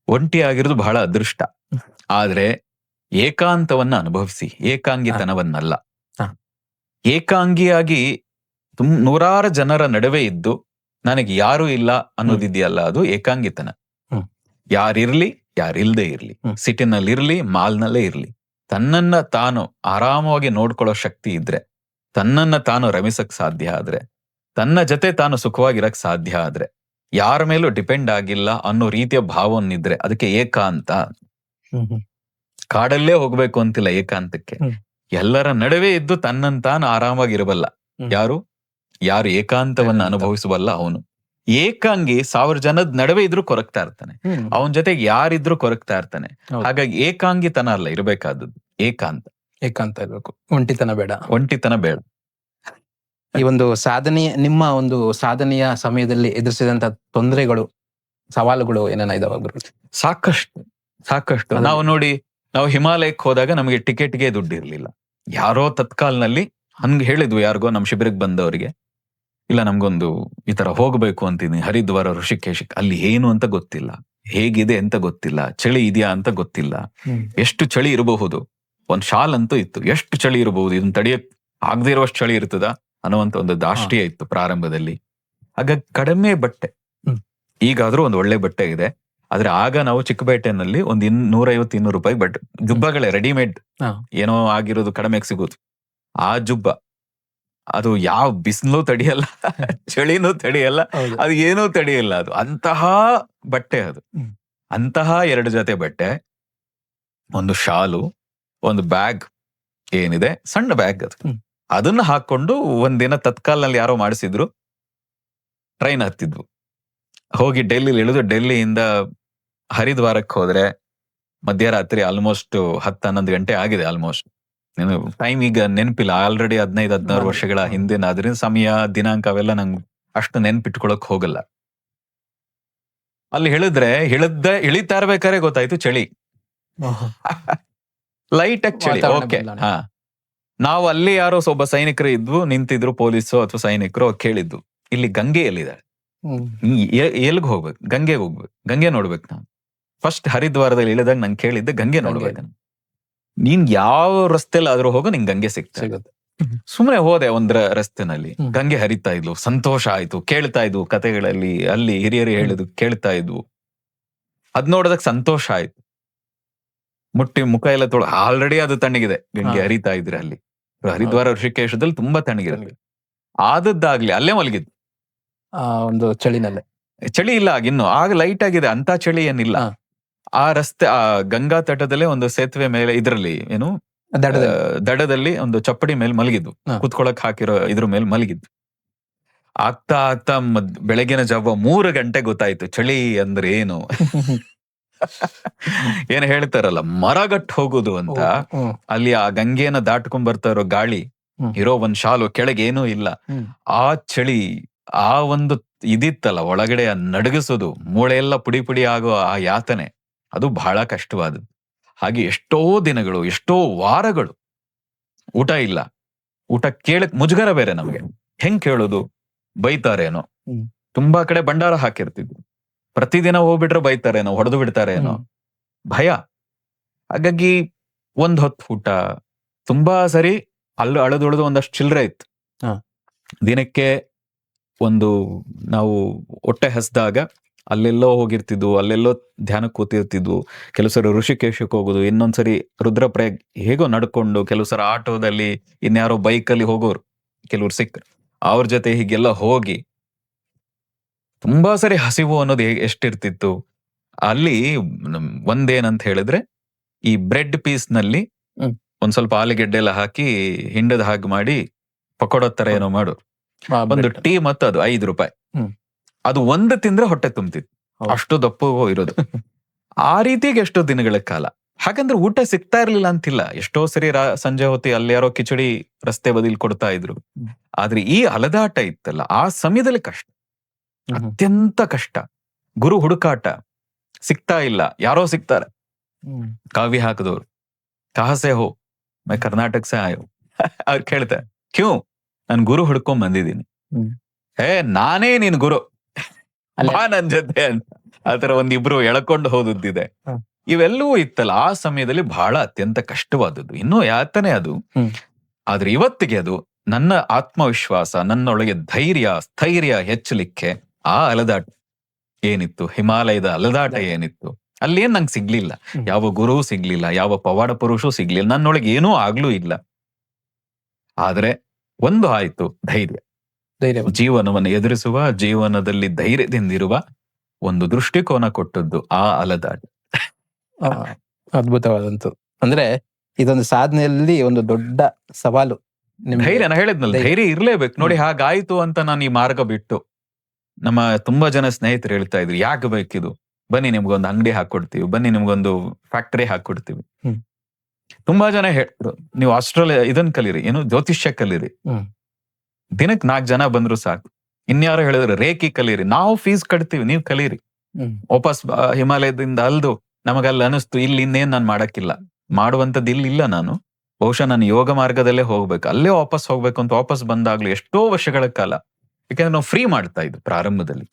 ಒಂಟಿ ಆಗಿರೋದು ಬಹಳ ಅದೃಷ್ಟ. ಆದ್ರೆ ಏಕಾಂತವನ್ನ ಅನುಭವಿಸಿ, ಏಕಾಂಗಿತನವನ್ನಲ್ಲ. ಏಕಾಂಗಿಯಾಗಿ ನೂರಾರು ಜನರ ನಡುವೆ ಇದ್ದು ನನಗೆ ಯಾರು ಇಲ್ಲ ಅನ್ನೋದಿದೆಯಲ್ಲ, ಅದು ಏಕಾಂಗಿತನ. ಯಾರಿರ್ಲಿ, ಯಾರಿಲ್ದೇ ಇರ್ಲಿ, ಸಿಟಿನಲ್ಲಿರ್ಲಿ, ಮಾಲ್ನಲ್ಲೇ ಇರ್ಲಿ, ತನ್ನನ್ನ ತಾನು ಆರಾಮವಾಗಿ ನೋಡ್ಕೊಳ್ಳೋ ಶಕ್ತಿ ಇದ್ರೆ, ತನ್ನನ್ನ ತಾನು ರಮಿಸಕ್ ಸಾಧ್ಯ ಆದ್ರೆ, ತನ್ನ ಜೊತೆ ತಾನು ಸುಖವಾಗಿರಕ್ ಸಾಧ್ಯ ಆದ್ರೆ, ಯಾರ ಮೇಲೂ ಡಿಪೆಂಡ್ ಆಗಿಲ್ಲ ಅನ್ನೋ ರೀತಿಯ ಭಾವನಿದ್ರೆ ಅದಕ್ಕೆ ಏಕಾಂತ. ಕಾಡಲ್ಲೇ ಹೋಗ್ಬೇಕು ಅಂತಿಲ್ಲ ಏಕಾಂತಕ್ಕೆ. ಎಲ್ಲರ ನಡುವೆ ಇದ್ದು ತನ್ನನ್ನು ತಾನು ಆರಾಮಾಗಿರಬಲ್ಲ ಯಾರು ಏಕಾಂತವನ್ನ ಅನುಭವಿಸಬಲ್ಲ ಅವನು. ಏಕಾಂಗಿ 1000 ಜನದ ನಡುವೆ ಇದ್ರು ಕೊರಗ್ತಾ ಇರ್ತಾನೆ, ಅವನ ಜೊತೆಗೆ ಯಾರಿದ್ರು ಕೊರಗ್ತಾ ಇರ್ತಾನೆ. ಹಾಗಾಗಿ ಏಕಾಂಗಿತನ ಅಲ್ಲ ಇರಬೇಕಾದದ್ದು, ಏಕಾಂತ ಇರ್ಬೇಕು. ಒಂಟಿತನ ಬೇಡ. ಈ ಒಂದು ನಿಮ್ಮ ಒಂದು ಸಾಧನೆಯ ಸಮಯದಲ್ಲಿ ಎದುರಿಸಿದಂತ ತೊಂದರೆಗಳು, ಸವಾಲುಗಳು ಏನೇನ ಇದಾವ? ಸಾಕಷ್ಟು. ನಾವು ಹಿಮಾಲಯಕ್ಕೆ ಹೋದಾಗ ನಮಗೆ ಟಿಕೆಟ್ಗೆ ದುಡ್ಡು ಇರ್ಲಿಲ್ಲ. ಯಾರೋ ತತ್ಕಾಲ್ನಲ್ಲಿ ಹಂಗೆ ಹೇಳಿದ್ವು ಯಾರಿಗೋ ನಮ್ ಶಿಬಿರಕ್ಕೆ ಬಂದವರಿಗೆ, ಇಲ್ಲ ನಮ್ಗೊಂದು ಈ ತರ ಹೋಗ್ಬೇಕು ಅಂತಿದ್ದೀನಿ ಹರಿದ್ವಾರ, ಋಷಿಕೇಶಕ್ಕೆ. ಅಲ್ಲಿ ಏನು ಅಂತ ಗೊತ್ತಿಲ್ಲ, ಹೇಗಿದೆ ಅಂತ ಗೊತ್ತಿಲ್ಲ, ಚಳಿ ಇದೆಯಾ ಅಂತ ಗೊತ್ತಿಲ್ಲ, ಎಷ್ಟು ಚಳಿ ಇರಬಹುದು. ಒಂದ್ ಶಾಲ್ ಅಂತೂ ಇತ್ತು, ಎಷ್ಟು ಚಳಿ ಇರಬಹುದು, ಇದನ್ನ ತಡೆಯಕ್ ಆಗದೆ ಇರುವಷ್ಟು ಚಳಿ ಇರ್ತದ ಅನ್ನುವಂತ ಒಂದು ದಾಷ್ಟ್ರೀಯ ಇತ್ತು ಪ್ರಾರಂಭದಲ್ಲಿ. ಹಾಗಾಗಿ ಕಡಿಮೆ ಬಟ್ಟೆ, ಈಗಾದ್ರೂ ಒಂದು ಒಳ್ಳೆ ಬಟ್ಟೆ ಇದೆ. ಆದ್ರೆ ಆಗ ನಾವು ಚಿಕ್ಕಪೇಟೆನಲ್ಲಿ ಒಂದು 150-200 ರೂಪಾಯಿ ಬಟ್ಟೆ, ಜುಬ್ಬಗಳೇ ರೆಡಿಮೇಡ್, ಏನೋ ಆಗಿರೋದು ಕಡಿಮೆಗೆ ಸಿಗೋದು. ಆ ಜುಬ್ಬ ಅದು ಯಾವ ಬಿಸಿಲು ತಡೆಯಲ್ಲ, ಚಳಿನೂ ತಡೆಯಲ್ಲ, ಅದು ಏನೂ ತಡೆಯಲ್ಲ. ಅದು ಅಂತಹ ಬಟ್ಟೆ, ಅದು ಅಂತಹ 2 ಜೊತೆ ಬಟ್ಟೆ, ಒಂದು ಶಾಲು, ಒಂದು ಬ್ಯಾಗ್ ಏನಿದೆ, ಸಣ್ಣ ಬ್ಯಾಗ್, ಅದನ್ನ ಹಾಕೊಂಡು ಒಂದಿನ ತತ್ಕಾಲ್ನಲ್ಲಿ ಯಾರೋ ಮಾಡಿಸಿದ್ರು, ಟ್ರೈನ್ ಹತ್ತಿದ್ವು, ಹೋಗಿ ಡೆಲ್ಲಿಲಿ ಇಳಿದು ಡೆಲ್ಲಿಯಿಂದ ಹರಿದ್ವಾರಕ್ಕೆ ಹೋದ್ರೆ ಮಧ್ಯರಾತ್ರಿ ಆಲ್ಮೋಸ್ಟ್ 10-11 ಗಂಟೆ ಆಗಿದೆ. ಆಲ್ಮೋಸ್ಟ್ ಟೈಮ್ ಈಗ ನೆನಪಿಲ್ಲ, ಆಲ್ರೆಡಿ 15-16 ವರ್ಷಗಳ ಹಿಂದಿನ, ಅದರಿಂದ ಸಮಯ, ದಿನಾಂಕ ಅವೆಲ್ಲ ನಂಗೆ ಅಷ್ಟು ನೆನ್ಪಿಟ್ಕೊಳಕ್ ಹೋಗಲ್ಲ. ಅಲ್ಲಿ ಇಳಿತಾ ಇರ್ಬೇಕಾದ್ರೆ ಗೊತ್ತಾಯ್ತು ಚಳಿ, ಲೈಟ್ ಆಗಿ ಚಳಿ. ಓಕೆ, ನಾವು ಅಲ್ಲಿ ಯಾರೋ ಒಬ್ಬ ಸೈನಿಕರು ನಿಂತಿದ್ರು, ಪೊಲೀಸು ಅಥವಾ ಸೈನಿಕರು, ಕೇಳಿದ್ದು ಇಲ್ಲಿ ಗಂಗೆ ಎಲ್ಲಿದ್ದಾಳೆ, ಎಲ್ಗ್ ಹೋಗ್ಬೇಕು, ಗಂಗೆ ನೋಡ್ಬೇಕು. ನಾನು ಫಸ್ಟ್ ಹರಿದ್ವಾರದಲ್ಲಿ ಇಳಿದಾಗ ನಂಗೆ ಕೇಳಿದ್ದೆ ಗಂಗೆ ನೋಡ್ಬೇಕು. ನೀನ್ ಯಾವ ರಸ್ತೆಯಲ್ಲಿ ಆದ್ರೂ ಹೋಗೋ ನಿಂಗೆ ಗಂಗೆ ಸಿಗುತ್ತೆ. ಸುಮ್ನೆ ಹೋದೆ ಒಂದ್ರ ರಸ್ತೆನಲ್ಲಿ, ಗಂಗೆ ಹರಿತಾ ಇದ್ಲು, ಸಂತೋಷ ಆಯ್ತು. ಕೇಳ್ತಾ ಇದ್ವು ಕತೆಗಳಲ್ಲಿ, ಅಲ್ಲಿ ಹಿರಿಯರು ಹೇಳಿದ್ರು ಕೇಳ್ತಾ ಇದ್ವು. ಅದ್ ನೋಡೋದಕ್ ಸಂತೋಷ ಆಯ್ತು. ಮುಖ ಎಲ್ಲ ಆಲ್ರೆಡಿ ಅದು ತಣ್ಣಗಿದೆ, ಗಂಗೆ ಹರಿತಾ ಇದ್ರೆ. ಅಲ್ಲಿ ಹರಿದ್ವಾರ, ಋಷಿಕೇಶದಲ್ಲಿ ತುಂಬಾ ತಣ್ಣಗಿರುತ್ತೆ. ಆದದ್ದಾಗ್ಲಿ ಅಲ್ಲೇ ಮಲಗಿದ್ದು, ಒಂದು ಚಳಿನಲ್ಲೇ. ಚಳಿ ಇಲ್ಲ ಆಗಿನ್ನು, ಆಗ ಲೈಟ್ ಆಗಿದೆ, ಅಂತ ಚಳಿ ಏನಿಲ್ಲ. ಆ ರಸ್ತೆ, ಆ ಗಂಗಾ ತಟದಲ್ಲೇ ಒಂದು ಸೇತುವೆ ಮೇಲೆ, ಇದ್ರಲ್ಲಿ ಏನು ದಡದಲ್ಲಿ ಒಂದು ಚಪ್ಪಡಿ ಮೇಲೆ ಮಲಗಿದ್ದು, ಕುತ್ಕೊಳಕ್ ಹಾಕಿರೋ ಇದ್ರ ಮೇಲೆ ಮಲಗಿದ್ದು. ಆಗ್ತಾ ಬೆಳಗಿನ ಜಾವ 3 ಗಂಟೆ ಗೊತ್ತಾಯ್ತು ಚಳಿ ಅಂದ್ರೆ ಏನು. ಏನ್ ಹೇಳ್ತಾರಲ್ಲ, ಮರಗಟ್ಟು ಹೋಗುದು ಅಂತ. ಅಲ್ಲಿ ಆ ಗಂಗೆನ ದಾಟ್ಕೊಂಡ್ ಬರ್ತಾ ಇರೋ ಗಾಳಿ ಹ್ಮ್. ಇರೋ ಒಂದ್ ಶಾಲು ಕೆಳಗೆ ಏನೂ ಇಲ್ಲ. ಹ್ಮ್. ಆ ಚಳಿ, ಆ ಒಂದು ಇದಿತ್ತಲ್ಲ ಒಳಗಡೆ ನಡಗಿಸೋದು, ಮೂಳೆ ಎಲ್ಲ ಪುಡಿ ಪುಡಿ ಆಗೋ ಆ ಯಾತನೆ, ಅದು ಬಹಳ ಕಷ್ಟವಾದದ್ದು. ಹಾಗೆ ಎಷ್ಟೋ ದಿನಗಳು, ಎಷ್ಟೋ ವಾರಗಳು ಊಟ ಇಲ್ಲ. ಊಟ ಕೇಳಕ್ ಮುಜುಗರ ಬೇರೆ ನಮ್ಗೆ. ಹೆಂಗ್ ಕೇಳೋದು? ಬೈತಾರೇನೋ. ಹ್ಮ್. ತುಂಬಾ ಕಡೆ ಭಂಡಾರ ಹಾಕಿರ್ತಿದ್ರು. ಪ್ರತಿದಿನ ಹೋಗ್ಬಿಟ್ರೆ ಬೈತಾರೇನೋ, ಹೊಡೆದು ಬಿಡ್ತಾರೇನೋ, ಭಯ. ಹಾಗಾಗಿ ಒಂದ್ ಹೊತ್ತು ಊಟ, ತುಂಬಾ ಸರಿ ಅಳದುಳಿದು ಒಂದಷ್ಟು ಚಿಲ್ಲರೆ ಇತ್ತು. ಹಾ. ದಿನಕ್ಕೆ ಒಂದು ನಾವು ಹೊಟ್ಟೆ ಹಸ್ದಾಗ ಅಲ್ಲೆಲ್ಲೋ ಹೋಗಿರ್ತಿದ್ವು, ಅಲ್ಲೆಲ್ಲೋ ಧ್ಯಾನಕ್ಕೆ ಕೂತಿರ್ತಿದ್ವು. ಕೆಲವು ಸರಿ ಋಷಿಕೇಶಕ್ಕೆ ಹೋಗೋದು, ಇನ್ನೊಂದ್ಸರಿ ರುದ್ರಪ್ರಯಾಗ್ ಹೇಗೋ ನಡ್ಕೊಂಡು, ಕೆಲವು ಸಲ ಆಟೋದಲ್ಲಿ, ಇನ್ಯಾರೋ ಬೈಕಲ್ಲಿ ಹೋಗೋರು ಕೆಲವ್ರು ಸಿಕ್ಕರು, ಅವ್ರ ಜೊತೆ ಹೀಗೆಲ್ಲ ಹೋಗಿ ತುಂಬಾ ಸರಿ ಹಸಿವು ಅನ್ನೋದು ಎಷ್ಟಿರ್ತಿತ್ತು ಅಲ್ಲಿ. ಒಂದೇನಂತ ಹೇಳಿದ್ರೆ, ಈ ಬ್ರೆಡ್ ಪೀಸ್ ನಲ್ಲಿ ಹ್ಮ್. ಒಂದ್ ಸ್ವಲ್ಪ ಆಲೂಗೆಡ್ಡೆ ಎಲ್ಲ ಹಾಕಿ ಹಿಂಡದ ಹಾಗೆ ಮಾಡಿ ಪಕೋಡ ತರ ಏನೋ ಮಾಡು. ಒಂದು ಟೀ ಮತ್ತು ಅದು 5 ರೂಪಾಯಿ. ಹ್ಮ್. ಅದು ಒಂದು ತಿಂದ್ರೆ ಹೊಟ್ಟೆ ತುಂಬ್ತಿತ್ತು. ಹೌದು. ಅಷ್ಟು ದಪ್ಪಗೂ ಇರೋದು. ಆ ರೀತಿಗೆ ಎಷ್ಟೋ ದಿನಗಳ ಕಾಲ. ಹಾಗಂದ್ರೆ ಊಟ ಸಿಗ್ತಾ ಇರ್ಲಿಲ್ಲ ಅಂತಿಲ್ಲ. ಎಷ್ಟೋ ಸರಿ ಸಂಜೆ ಹೊತ್ತಿ ಅಲ್ಲಿ ಯಾರೋ ಕಿಚಡಿ ರಸ್ತೆ ಬದಿಲ್ ಕೊಡ್ತಾ ಇದ್ರು. ಆದ್ರೆ ಈ ಅಲದಾಟ ಇತ್ತಲ್ಲ, ಆ ಸಮಯದಲ್ಲಿ ಕಷ್ಟ, ಅತ್ಯಂತ ಕಷ್ಟ. ಗುರು ಹುಡುಕಾಟ, ಸಿಗ್ತಾ ಇಲ್ಲ. ಯಾರೋ ಸಿಗ್ತಾರೆ, ಕಾವಿ ಹಾಕಿದವ್ರು, ಕಹಸೆ ಹೋ ಮೈ ಕರ್ನಾಟಕ ಸೆ ಆಯೋ. ಅವ್ರು ಕೇಳ್ತಾರೆ, ಕ್ಯೂ? ನನ್ ಗುರು ಹುಡ್ಕೊಂಡ್ ಬಂದಿದ್ದೀನಿ. ನಾನೇ ನಿನ್ ಗುರು, ಬಾ ನನ್ ಜೊತೆ ಅಂತ. ಆತರ ಒಂದಿಬ್ರು ಎಳ್ಕೊಂಡು ಹೋದದ್ದಿದೆ. ಇವೆಲ್ಲವೂ ಇತ್ತಲ್ಲ ಆ ಸಮಯದಲ್ಲಿ, ಬಹಳ ಅತ್ಯಂತ ಕಷ್ಟವಾದದ್ದು, ಇನ್ನೂ ಯಾತನೆ ಅದು. ಆದ್ರೆ ಇವತ್ತಿಗೆ ಅದು ನನ್ನ ಆತ್ಮವಿಶ್ವಾಸ, ನನ್ನೊಳಗೆ ಧೈರ್ಯ, ಸ್ಥೈರ್ಯ ಹೆಚ್ಚಲಿಕ್ಕೆ ಆ ಅಲದಾಟ ಏನಿತ್ತು, ಹಿಮಾಲಯದ ಅಲದಾಟ ಏನಿತ್ತು, ಅಲ್ಲೇನ್ ನಂಗೆ ಸಿಗ್ಲಿಲ್ಲ. ಯಾವ ಗುರು ಸಿಗ್ಲಿಲ್ಲ, ಯಾವ ಪವಾಡ ಪುರುಷೂ ಸಿಗ್ಲಿಲ್ಲ, ನನ್ನೊಳಗೆ ಏನೂ ಆಗ್ಲೂ ಇಲ್ಲ. ಆದ್ರೆ ಒಂದು ಆಯ್ತು, ಧೈರ್ಯ. ಜೀವನವನ್ನು ಎದುರಿಸುವ, ಜೀವನದಲ್ಲಿ ಧೈರ್ಯದಿಂದಿರುವ ಒಂದು ದೃಷ್ಟಿಕೋನ ಕೊಟ್ಟದ್ದು ಆ ಅಲದಾಟ. ಅದ್ಭುತವಾದಂತು. ಅಂದ್ರೆ ಇದೊಂದು ಸಾಧನೆಯಲ್ಲಿ ಒಂದು ದೊಡ್ಡ ಸವಾಲು. ಧೈರ್ಯ, ನಾ ಹೇಳಿದ್ನಲ್ಲ, ಧೈರ್ಯ ಇರ್ಲೇಬೇಕು ನೋಡಿ. ಹಾಗಾಯ್ತು ಅಂತ ನಾನು ಈ ಮಾರ್ಗ ಬಿಟ್ಟು, ನಮ್ಮ ತುಂಬಾ ಜನ ಸ್ನೇಹಿತರು ಹೇಳ್ತಾ ಇದ್ರು, ಯಾಕೆ ಬೇಕಿದು, ಬನ್ನಿ ನಿಮ್ಗೊಂದು ಅಂಗಡಿ ಹಾಕೊಡ್ತೀವಿ, ಬನ್ನಿ ನಿಮ್ಗೊಂದು ಫ್ಯಾಕ್ಟರಿ ಹಾಕೊಡ್ತೀವಿ. ತುಂಬಾ ಜನ ಹೇಳಿದ್ರು, ನೀವು ಆಸ್ಟ್ರೇಲಿಯಾ ಇದನ್ ಕಲೀರಿ, ಏನು ಜ್ಯೋತಿಷ್ಯ ಕಲೀರಿ, ದಿನಕ್ಕೆ 4 ಜನ ಬಂದ್ರು ಸಾಕು. ಇನ್ಯಾರು ಹೇಳಿದ್ರು ರೇಖಿ ಕಲೀರಿ, ನಾವು ಫೀಸ್ ಕಟ್ತೀವಿ, ನೀವು ಕಲೀರಿ. ವಾಪಸ್ ಹಿಮಾಲಯದಿಂದ ಅಲ್ದು ನಮಗಲ್ಲಿ ಅನಿಸ್ತು, ಇಲ್ಲಿ ಇನ್ನೇನ್ ನಾನು ಮಾಡಕ್ಕಿಲ್ಲ, ಮಾಡುವಂತದ್ದು ಇಲ್ಲಿಲ್ಲ, ನಾನು ಬಹುಶಃ ನಾನು ಯೋಗ ಮಾರ್ಗದಲ್ಲೇ ಹೋಗ್ಬೇಕು, ಅಲ್ಲೇ ವಾಪಸ್ ಹೋಗ್ಬೇಕು ಅಂತ ವಾಪಸ್ ಬಂದಾಗ್ಲೂ ಎಷ್ಟೋ ವರ್ಷಗಳ ಕಾಲ, ಯಾಕಂದ್ರೆ ನಾವು ಫ್ರೀ ಮಾಡ್ತಾ ಇದ್ವಿ ಪ್ರಾರಂಭದಲ್ಲಿ.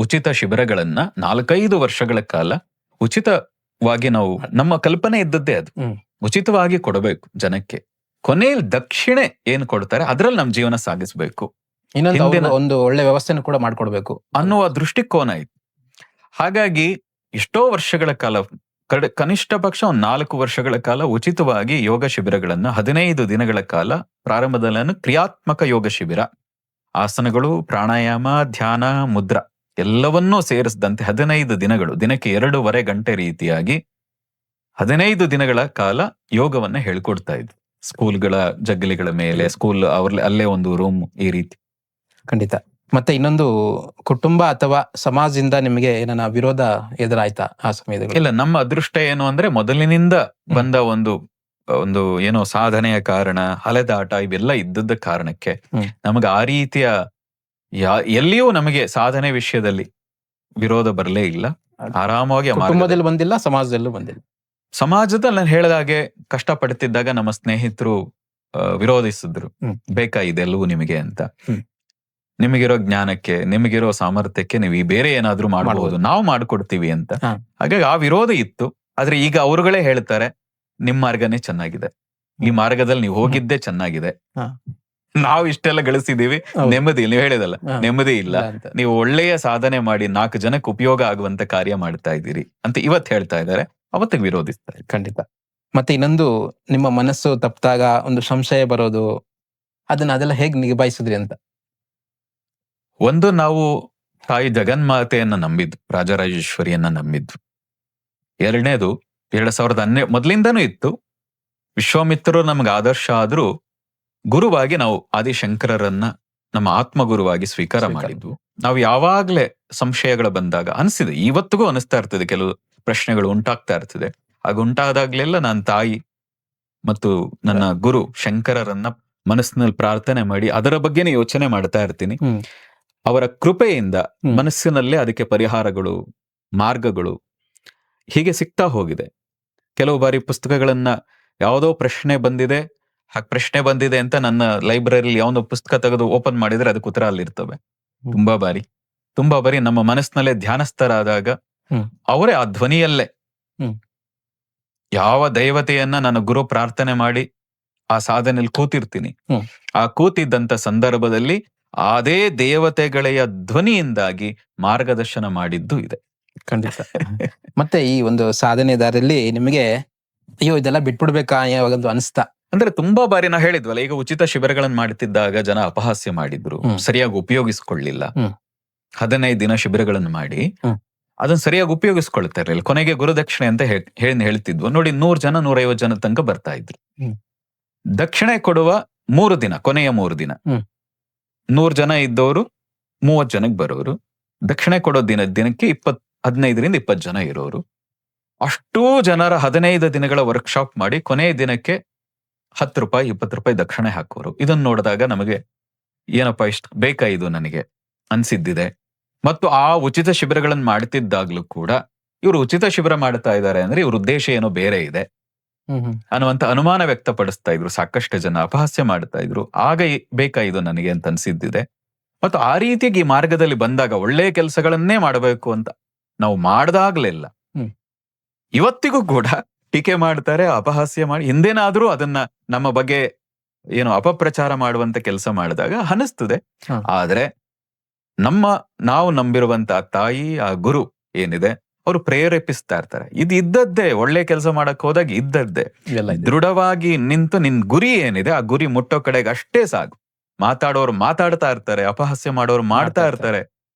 ಉಚಿತ ಶಿಬಿರಗಳನ್ನ 4-5 ವರ್ಷಗಳ ಕಾಲ ಉಚಿತವಾಗಿ ನಾವು, ನಮ್ಮ ಕಲ್ಪನೆ ಇದ್ದದ್ದೇ ಅದು, ಉಚಿತವಾಗಿ ಕೊಡಬೇಕು ಜನಕ್ಕೆ. ಕೊನೆಯಲ್ಲಿ ದಕ್ಷಿಣೆ ಏನ್ ಕೊಡ್ತಾರೆ ಅದ್ರಲ್ಲಿ ನಮ್ ಜೀವನ ಸಾಗಿಸ್ಬೇಕು, ಒಂದು ಒಳ್ಳೆ ವ್ಯವಸ್ಥೆನ ಕೂಡ ಮಾಡ್ಕೊಡ್ಬೇಕು ಅನ್ನುವ ದೃಷ್ಟಿಕೋನ ಇತ್ತು. ಹಾಗಾಗಿ ಎಷ್ಟೋ ವರ್ಷಗಳ ಕಾಲ, ಕನಿಷ್ಠ ಪಕ್ಷ 4 ವರ್ಷಗಳ ಕಾಲ ಉಚಿತವಾಗಿ ಯೋಗ ಶಿಬಿರಗಳನ್ನ 15 ದಿನಗಳ ಕಾಲ, ಪ್ರಾರಂಭದಲ್ಲಿ ಕ್ರಿಯಾತ್ಮಕ ಯೋಗ ಶಿಬಿರ, ಆಸನಗಳು, ಪ್ರಾಣಾಯಾಮ, ಧ್ಯಾನ, ಮುದ್ರಾ ಎಲ್ಲವನ್ನೂ ಸೇರಿಸಿದಂತೆ 15 ದಿನಗಳು, ದಿನಕ್ಕೆ 2.5 ಗಂಟೆ ರೀತಿಯಾಗಿ 15 ದಿನಗಳ ಕಾಲ ಯೋಗವನ್ನ ಹೇಳ್ಕೊಡ್ತಾ ಇದ್ವಿ. ಸ್ಕೂಲ್ಗಳ ಜಗ್ಗಲಿಗಳ ಮೇಲೆ, ಸ್ಕೂಲ್ ಅಲ್ಲೇ ಒಂದು ರೂಮ್, ಈ ರೀತಿ. ಖಂಡಿತ. ಮತ್ತೆ ಇನ್ನೊಂದು, ಕುಟುಂಬ ಅಥವಾ ಸಮಾಜದಿಂದ ನಿಮಗೆ ಏನಾನ ವಿರೋಧ ಎದುರಾಯ್ತಾ ಆ ಸಮಯದಲ್ಲಿ? ಇಲ್ಲ, ನಮ್ಮ ಅದೃಷ್ಟ ಏನು ಅಂದ್ರೆ ಮೊದಲಿನಿಂದ ಬಂದ ಒಂದು ಏನೋ ಸಾಧನೆಯ ಕಾರಣ, ಅಲೆದಾಟ ಇವೆಲ್ಲ ಇದ್ದದ ಕಾರಣಕ್ಕೆ ನಮಗೆ ಆ ರೀತಿಯ ಎಲ್ಲಿಯೂ ನಮಗೆ ಸಾಧನೆ ವಿಷಯದಲ್ಲಿ ವಿರೋಧ ಬರಲೇ ಇಲ್ಲ. ಆರಾಮಾಗಿ ಕುಟುಂಬದಲ್ಲಿ ಬಂದಿಲ್ಲ, ಸಮಾಜದಲ್ಲೂ ಬಂದಿಲ್ಲ. ಸಮಾಜದಲ್ಲಿ ನಾನು ಹೇಳಿದಾಗೆ ಕಷ್ಟಪಡ್ತಿದ್ದಾಗ ನಮ್ಮ ಸ್ನೇಹಿತರು ವಿರೋಧಿಸಿದ್ರು, ಬೇಕಾ ಇದೆಲ್ಲವೂ ನಿಮಗೆ ಅಂತ, ನಿಮಗಿರೋ ಜ್ಞಾನಕ್ಕೆ, ನಿಮಗಿರೋ ಸಾಮರ್ಥ್ಯಕ್ಕೆ ನೀವು ಈ ಬೇರೆ ಏನಾದ್ರೂ ಮಾಡಬಹುದು, ನಾವು ಮಾಡ್ಕೊಡ್ತೀವಿ ಅಂತ. ಹಾಗಾಗಿ ಆ ವಿರೋಧ ಇತ್ತು. ಆದ್ರೆ ಈಗ ಅವರುಗಳೇ ಹೇಳ್ತಾರೆ, ನಿಮ್ ಮಾರ್ಗನೇ ಚೆನ್ನಾಗಿದೆ, ಈ ಮಾರ್ಗದಲ್ಲಿ ನೀವು ಹೋಗಿದ್ದೇ ಚೆನ್ನಾಗಿದೆ, ನಾವು ಇಷ್ಟೆಲ್ಲ ಗಳಿಸಿದೀವಿ, ನೆಮ್ಮದಿ, ನೀವು ಹೇಳಿದಲ್ಲ ನೆಮ್ಮದಿ ಇಲ್ಲ, ನೀವು ಒಳ್ಳೆಯ ಸಾಧನೆ ಮಾಡಿ 4 ಜನಕ್ಕೆ ಉಪಯೋಗ ಆಗುವಂತ ಕಾರ್ಯ ಮಾಡ್ತಾ ಇದ್ದೀರಿ ಅಂತ ಇವತ್ತು ಹೇಳ್ತಾ ಇದ್ದಾರೆ, ಅವತ್ತಿಗೆ ವಿರೋಧಿಸ್ತಾರೆ. ಖಂಡಿತ. ಮತ್ತೆ ಇನ್ನೊಂದು, ನಿಮ್ಮ ಮನಸ್ಸು ತಪ್ಪಿದಾಗ ಒಂದು ಸಂಶಯ ಬರೋದು, ಅದೆಲ್ಲ ಹೇಗೆ ನಿಭಾಯಿಸಿದ್ರಿ ಅಂತ? ಒಂದು, ನಾವು ತಾಯಿ ಜಗನ್ಮಾತೆಯನ್ನ ನಂಬಿದ್ದು, ರಾಜರಾಜೇಶ್ವರಿಯನ್ನ ನಂಬಿದ್ದು. ಎರಡನೇದು, 2010 ಮೊದಲಿಂದನೂ ಇತ್ತು, ವಿಶ್ವಾಮಿತ್ರರು ನಮ್ಗೆ ಆದರ್ಶ ಆದ್ರೂ ಗುರುವಾಗಿ ನಾವು ಆದಿಶಂಕರರನ್ನ ನಮ್ಮ ಆತ್ಮಗುರುವಾಗಿ ಸ್ವೀಕಾರ ಮಾಡಿದ್ವು. ನಾವು ಯಾವಾಗ್ಲೇ ಸಂಶಯಗಳು ಬಂದಾಗ ಅನಿಸಿದೆ, ಇವತ್ತಿಗೂ ಅನಿಸ್ತಾ ಇರ್ತದೆ, ಕೆಲವು ಪ್ರಶ್ನೆಗಳು ಉಂಟಾಗ್ತಾ ಇರ್ತದೆ. ಆಗ ಉಂಟಾದಾಗ್ಲೆಲ್ಲ ನಾನು ತಾಯಿ ಮತ್ತು ನನ್ನ ಗುರು ಶಂಕರರನ್ನ ಮನಸ್ಸಿನಲ್ಲಿ ಪ್ರಾರ್ಥನೆ ಮಾಡಿ ಅದರ ಬಗ್ಗೆನೇ ಯೋಚನೆ ಮಾಡ್ತಾ ಇರ್ತೀನಿ. ಅವರ ಕೃಪೆಯಿಂದ ಮನಸ್ಸಿನಲ್ಲೇ ಅದಕ್ಕೆ ಪರಿಹಾರಗಳು, ಮಾರ್ಗಗಳು ಹೀಗೆ ಸಿಗ್ತಾ ಹೋಗಿದೆ. ಕೆಲವು ಬಾರಿ ಪುಸ್ತಕಗಳನ್ನ ಯಾವುದೋ ಪ್ರಶ್ನೆ ಬಂದಿದೆ ಅಂತ ನನ್ನ ಲೈಬ್ರರಿಲಿ ಯಾವೊಂದು ಪುಸ್ತಕ ತೆಗೆದು ಓಪನ್ ಮಾಡಿದ್ರೆ ಅದಕ್ಕೆ ಉತ್ತರ ಅಲ್ಲಿರ್ತವೆ. ತುಂಬಾ ಬಾರಿ ನಮ್ಮ ಮನಸ್ಸಿನಲ್ಲೇ ಧ್ಯಾನಸ್ಥರಾದಾಗ ಅವರೇ ಆ ಧ್ವನಿಯಲ್ಲೇ ಯಾವ ದೈವತೆಯನ್ನ ನನ್ನ ಗುರು ಪ್ರಾರ್ಥನೆ ಮಾಡಿ ಆ ಸಾಧನೆಯಲ್ಲಿ ಕೂತಿರ್ತೀನಿ, ಆ ಕೂತಿದ್ದಂತ ಸಂದರ್ಭದಲ್ಲಿ ಅದೇ ದೇವತೆಗಳೆಯ ಧ್ವನಿಯಿಂದಾಗಿ ಮಾರ್ಗದರ್ಶನ ಮಾಡಿದ್ದು ಇದೆ. ಖಂಡಿತ. ಮತ್ತೆ ಈ ಒಂದು ಸಾಧನೆ ದಾರಿಯಲ್ಲಿ ನಿಮಗೆ ಅಯ್ಯೋ ಇದೆಲ್ಲ ಬಿಟ್ಬಿಡ್ಬೇಕಾ ಯಾವಾಗಂದು ಅನಿಸ್ತಾ? ಅಂದ್ರೆ ತುಂಬಾ ಬಾರಿ ನಾ ಹೇಳಿದ್ವಲ್ಲ, ಈಗ ಉಚಿತ ಶಿಬಿರಗಳನ್ನು ಮಾಡುತ್ತಿದ್ದಾಗ ಜನ ಅಪಹಾಸ್ಯ ಮಾಡಿದ್ರು, ಸರಿಯಾಗಿ ಉಪಯೋಗಿಸ್ಕೊಳ್ಳಿಲ್ಲ. 15 ದಿನ ಶಿಬಿರಗಳನ್ನು ಮಾಡಿ ಅದನ್ನ ಸರಿಯಾಗಿ ಉಪಯೋಗಿಸ್ಕೊಳ್ತಾ ಇರಲಿಲ್ಲ. ಕೊನೆಗೆ ಗುರುದಕ್ಷಿಣೆ ಅಂತ ಹೇಳ್ತಿದ್ವು ನೋಡಿ. 100 ಜನ 150 ಜನ ತನಕ ಬರ್ತಾ ಇದ್ರು. ದಕ್ಷಿಣೆ ಕೊಡುವ 3 ದಿನ, ಕೊನೆಯ 3 ದಿನ 100 ಜನ ಇದ್ದವರು 30 ಜನಕ್ಕೆ ಬರೋರು. ದಕ್ಷಿಣೆ ಕೊಡೋ ದಿನಕ್ಕೆ 15ರಿಂದ 20 ಜನ ಇರೋರು. ಅಷ್ಟೂ ಜನರ 15 ದಿನಗಳ ವರ್ಕ್ಶಾಪ್ ಮಾಡಿ ಕೊನೆಯ ದಿನಕ್ಕೆ 10 ರೂಪಾಯಿ 20 ರೂಪಾಯಿ ದಕ್ಷಿಣೆ ಹಾಕೋರು. ಇದನ್ನ ನೋಡಿದಾಗ ನಮಗೆ ಏನಪ್ಪಾ ಇಷ್ಟ ಬೇಕಾ ಇದು ನನಗೆ ಅನ್ಸಿದ್ದಿದೆ. ಮತ್ತು ಆ ಉಚಿತ ಶಿಬಿರಗಳನ್ನು ಮಾಡ್ತಿದ್ದಾಗ್ಲೂ ಕೂಡ ಇವರು ಉಚಿತ ಶಿಬಿರ ಮಾಡ್ತಾ ಇದ್ದಾರೆ ಅಂದ್ರೆ ಇವ್ರ ಉದ್ದೇಶ ಏನೋ ಬೇರೆ ಇದೆ ಅನ್ನುವಂತ ಅನುಮಾನ ವ್ಯಕ್ತಪಡಿಸ್ತಾ ಇದ್ರು. ಸಾಕಷ್ಟು ಜನ ಅಪಹಾಸ್ಯ ಮಾಡ್ತಾ ಇದ್ರು. ಆಗ ಬೇಕಾ ಇದು ನನಗೆ ಅಂತ ಅನ್ಸಿದ್ದಿದೆ. ಮತ್ತು ಆ ರೀತಿಯಾಗಿ ಈ ಮಾರ್ಗದಲ್ಲಿ ಬಂದಾಗ ಒಳ್ಳೆ ಕೆಲಸಗಳನ್ನೇ ಮಾಡಬೇಕು ಅಂತ ನಾವು ಮಾಡ್ದಾಗ್ಲಿಲ್ಲ. ಇವತ್ತಿಗೂ ಕೂಡ ಟೀಕೆ ಮಾಡ್ತಾರೆ, ಅಪಹಾಸ್ಯ ಮಾಡಿ, ಹಿಂದೇನಾದ್ರೂ ಅದನ್ನ ನಮ್ಮ ಬಗ್ಗೆ ಏನು ಅಪಪ್ರಚಾರ ಮಾಡುವಂತ ಕೆಲಸ ಮಾಡಿದಾಗ ಅನಿಸ್ತದೆ. ಆದ್ರೆ ನಾವು ನಂಬಿರುವಂತ ತಾಯಿ, ಆ ಗುರು ಏನಿದೆ ಅವರು ಪ್ರೇರೇಪಿಸ್ತಾ ಇರ್ತಾರೆ. ಇದು ಇದ್ದದ್ದೇ, ಒಳ್ಳೆ ಕೆಲಸ ಮಾಡಕ್ ಹೋದಾಗ ಇದ್ದದ್ದೇ. ದೃಢವಾಗಿ ನಿಂತು ನಿನ್ ಗುರಿ ಏನಿದೆ ಆ ಗುರಿ ಮುಟ್ಟೋ ಕಡೆಗೆ ಅಷ್ಟೇ ಸಾಕು. ಮಾತಾಡೋರು ಮಾತಾಡ್ತಾ ಇರ್ತಾರೆ, ಅಪಹಾಸ್ಯ ಮಾಡೋರು ಮಾಡ್ತಾ ಇರ್ತಾರೆ,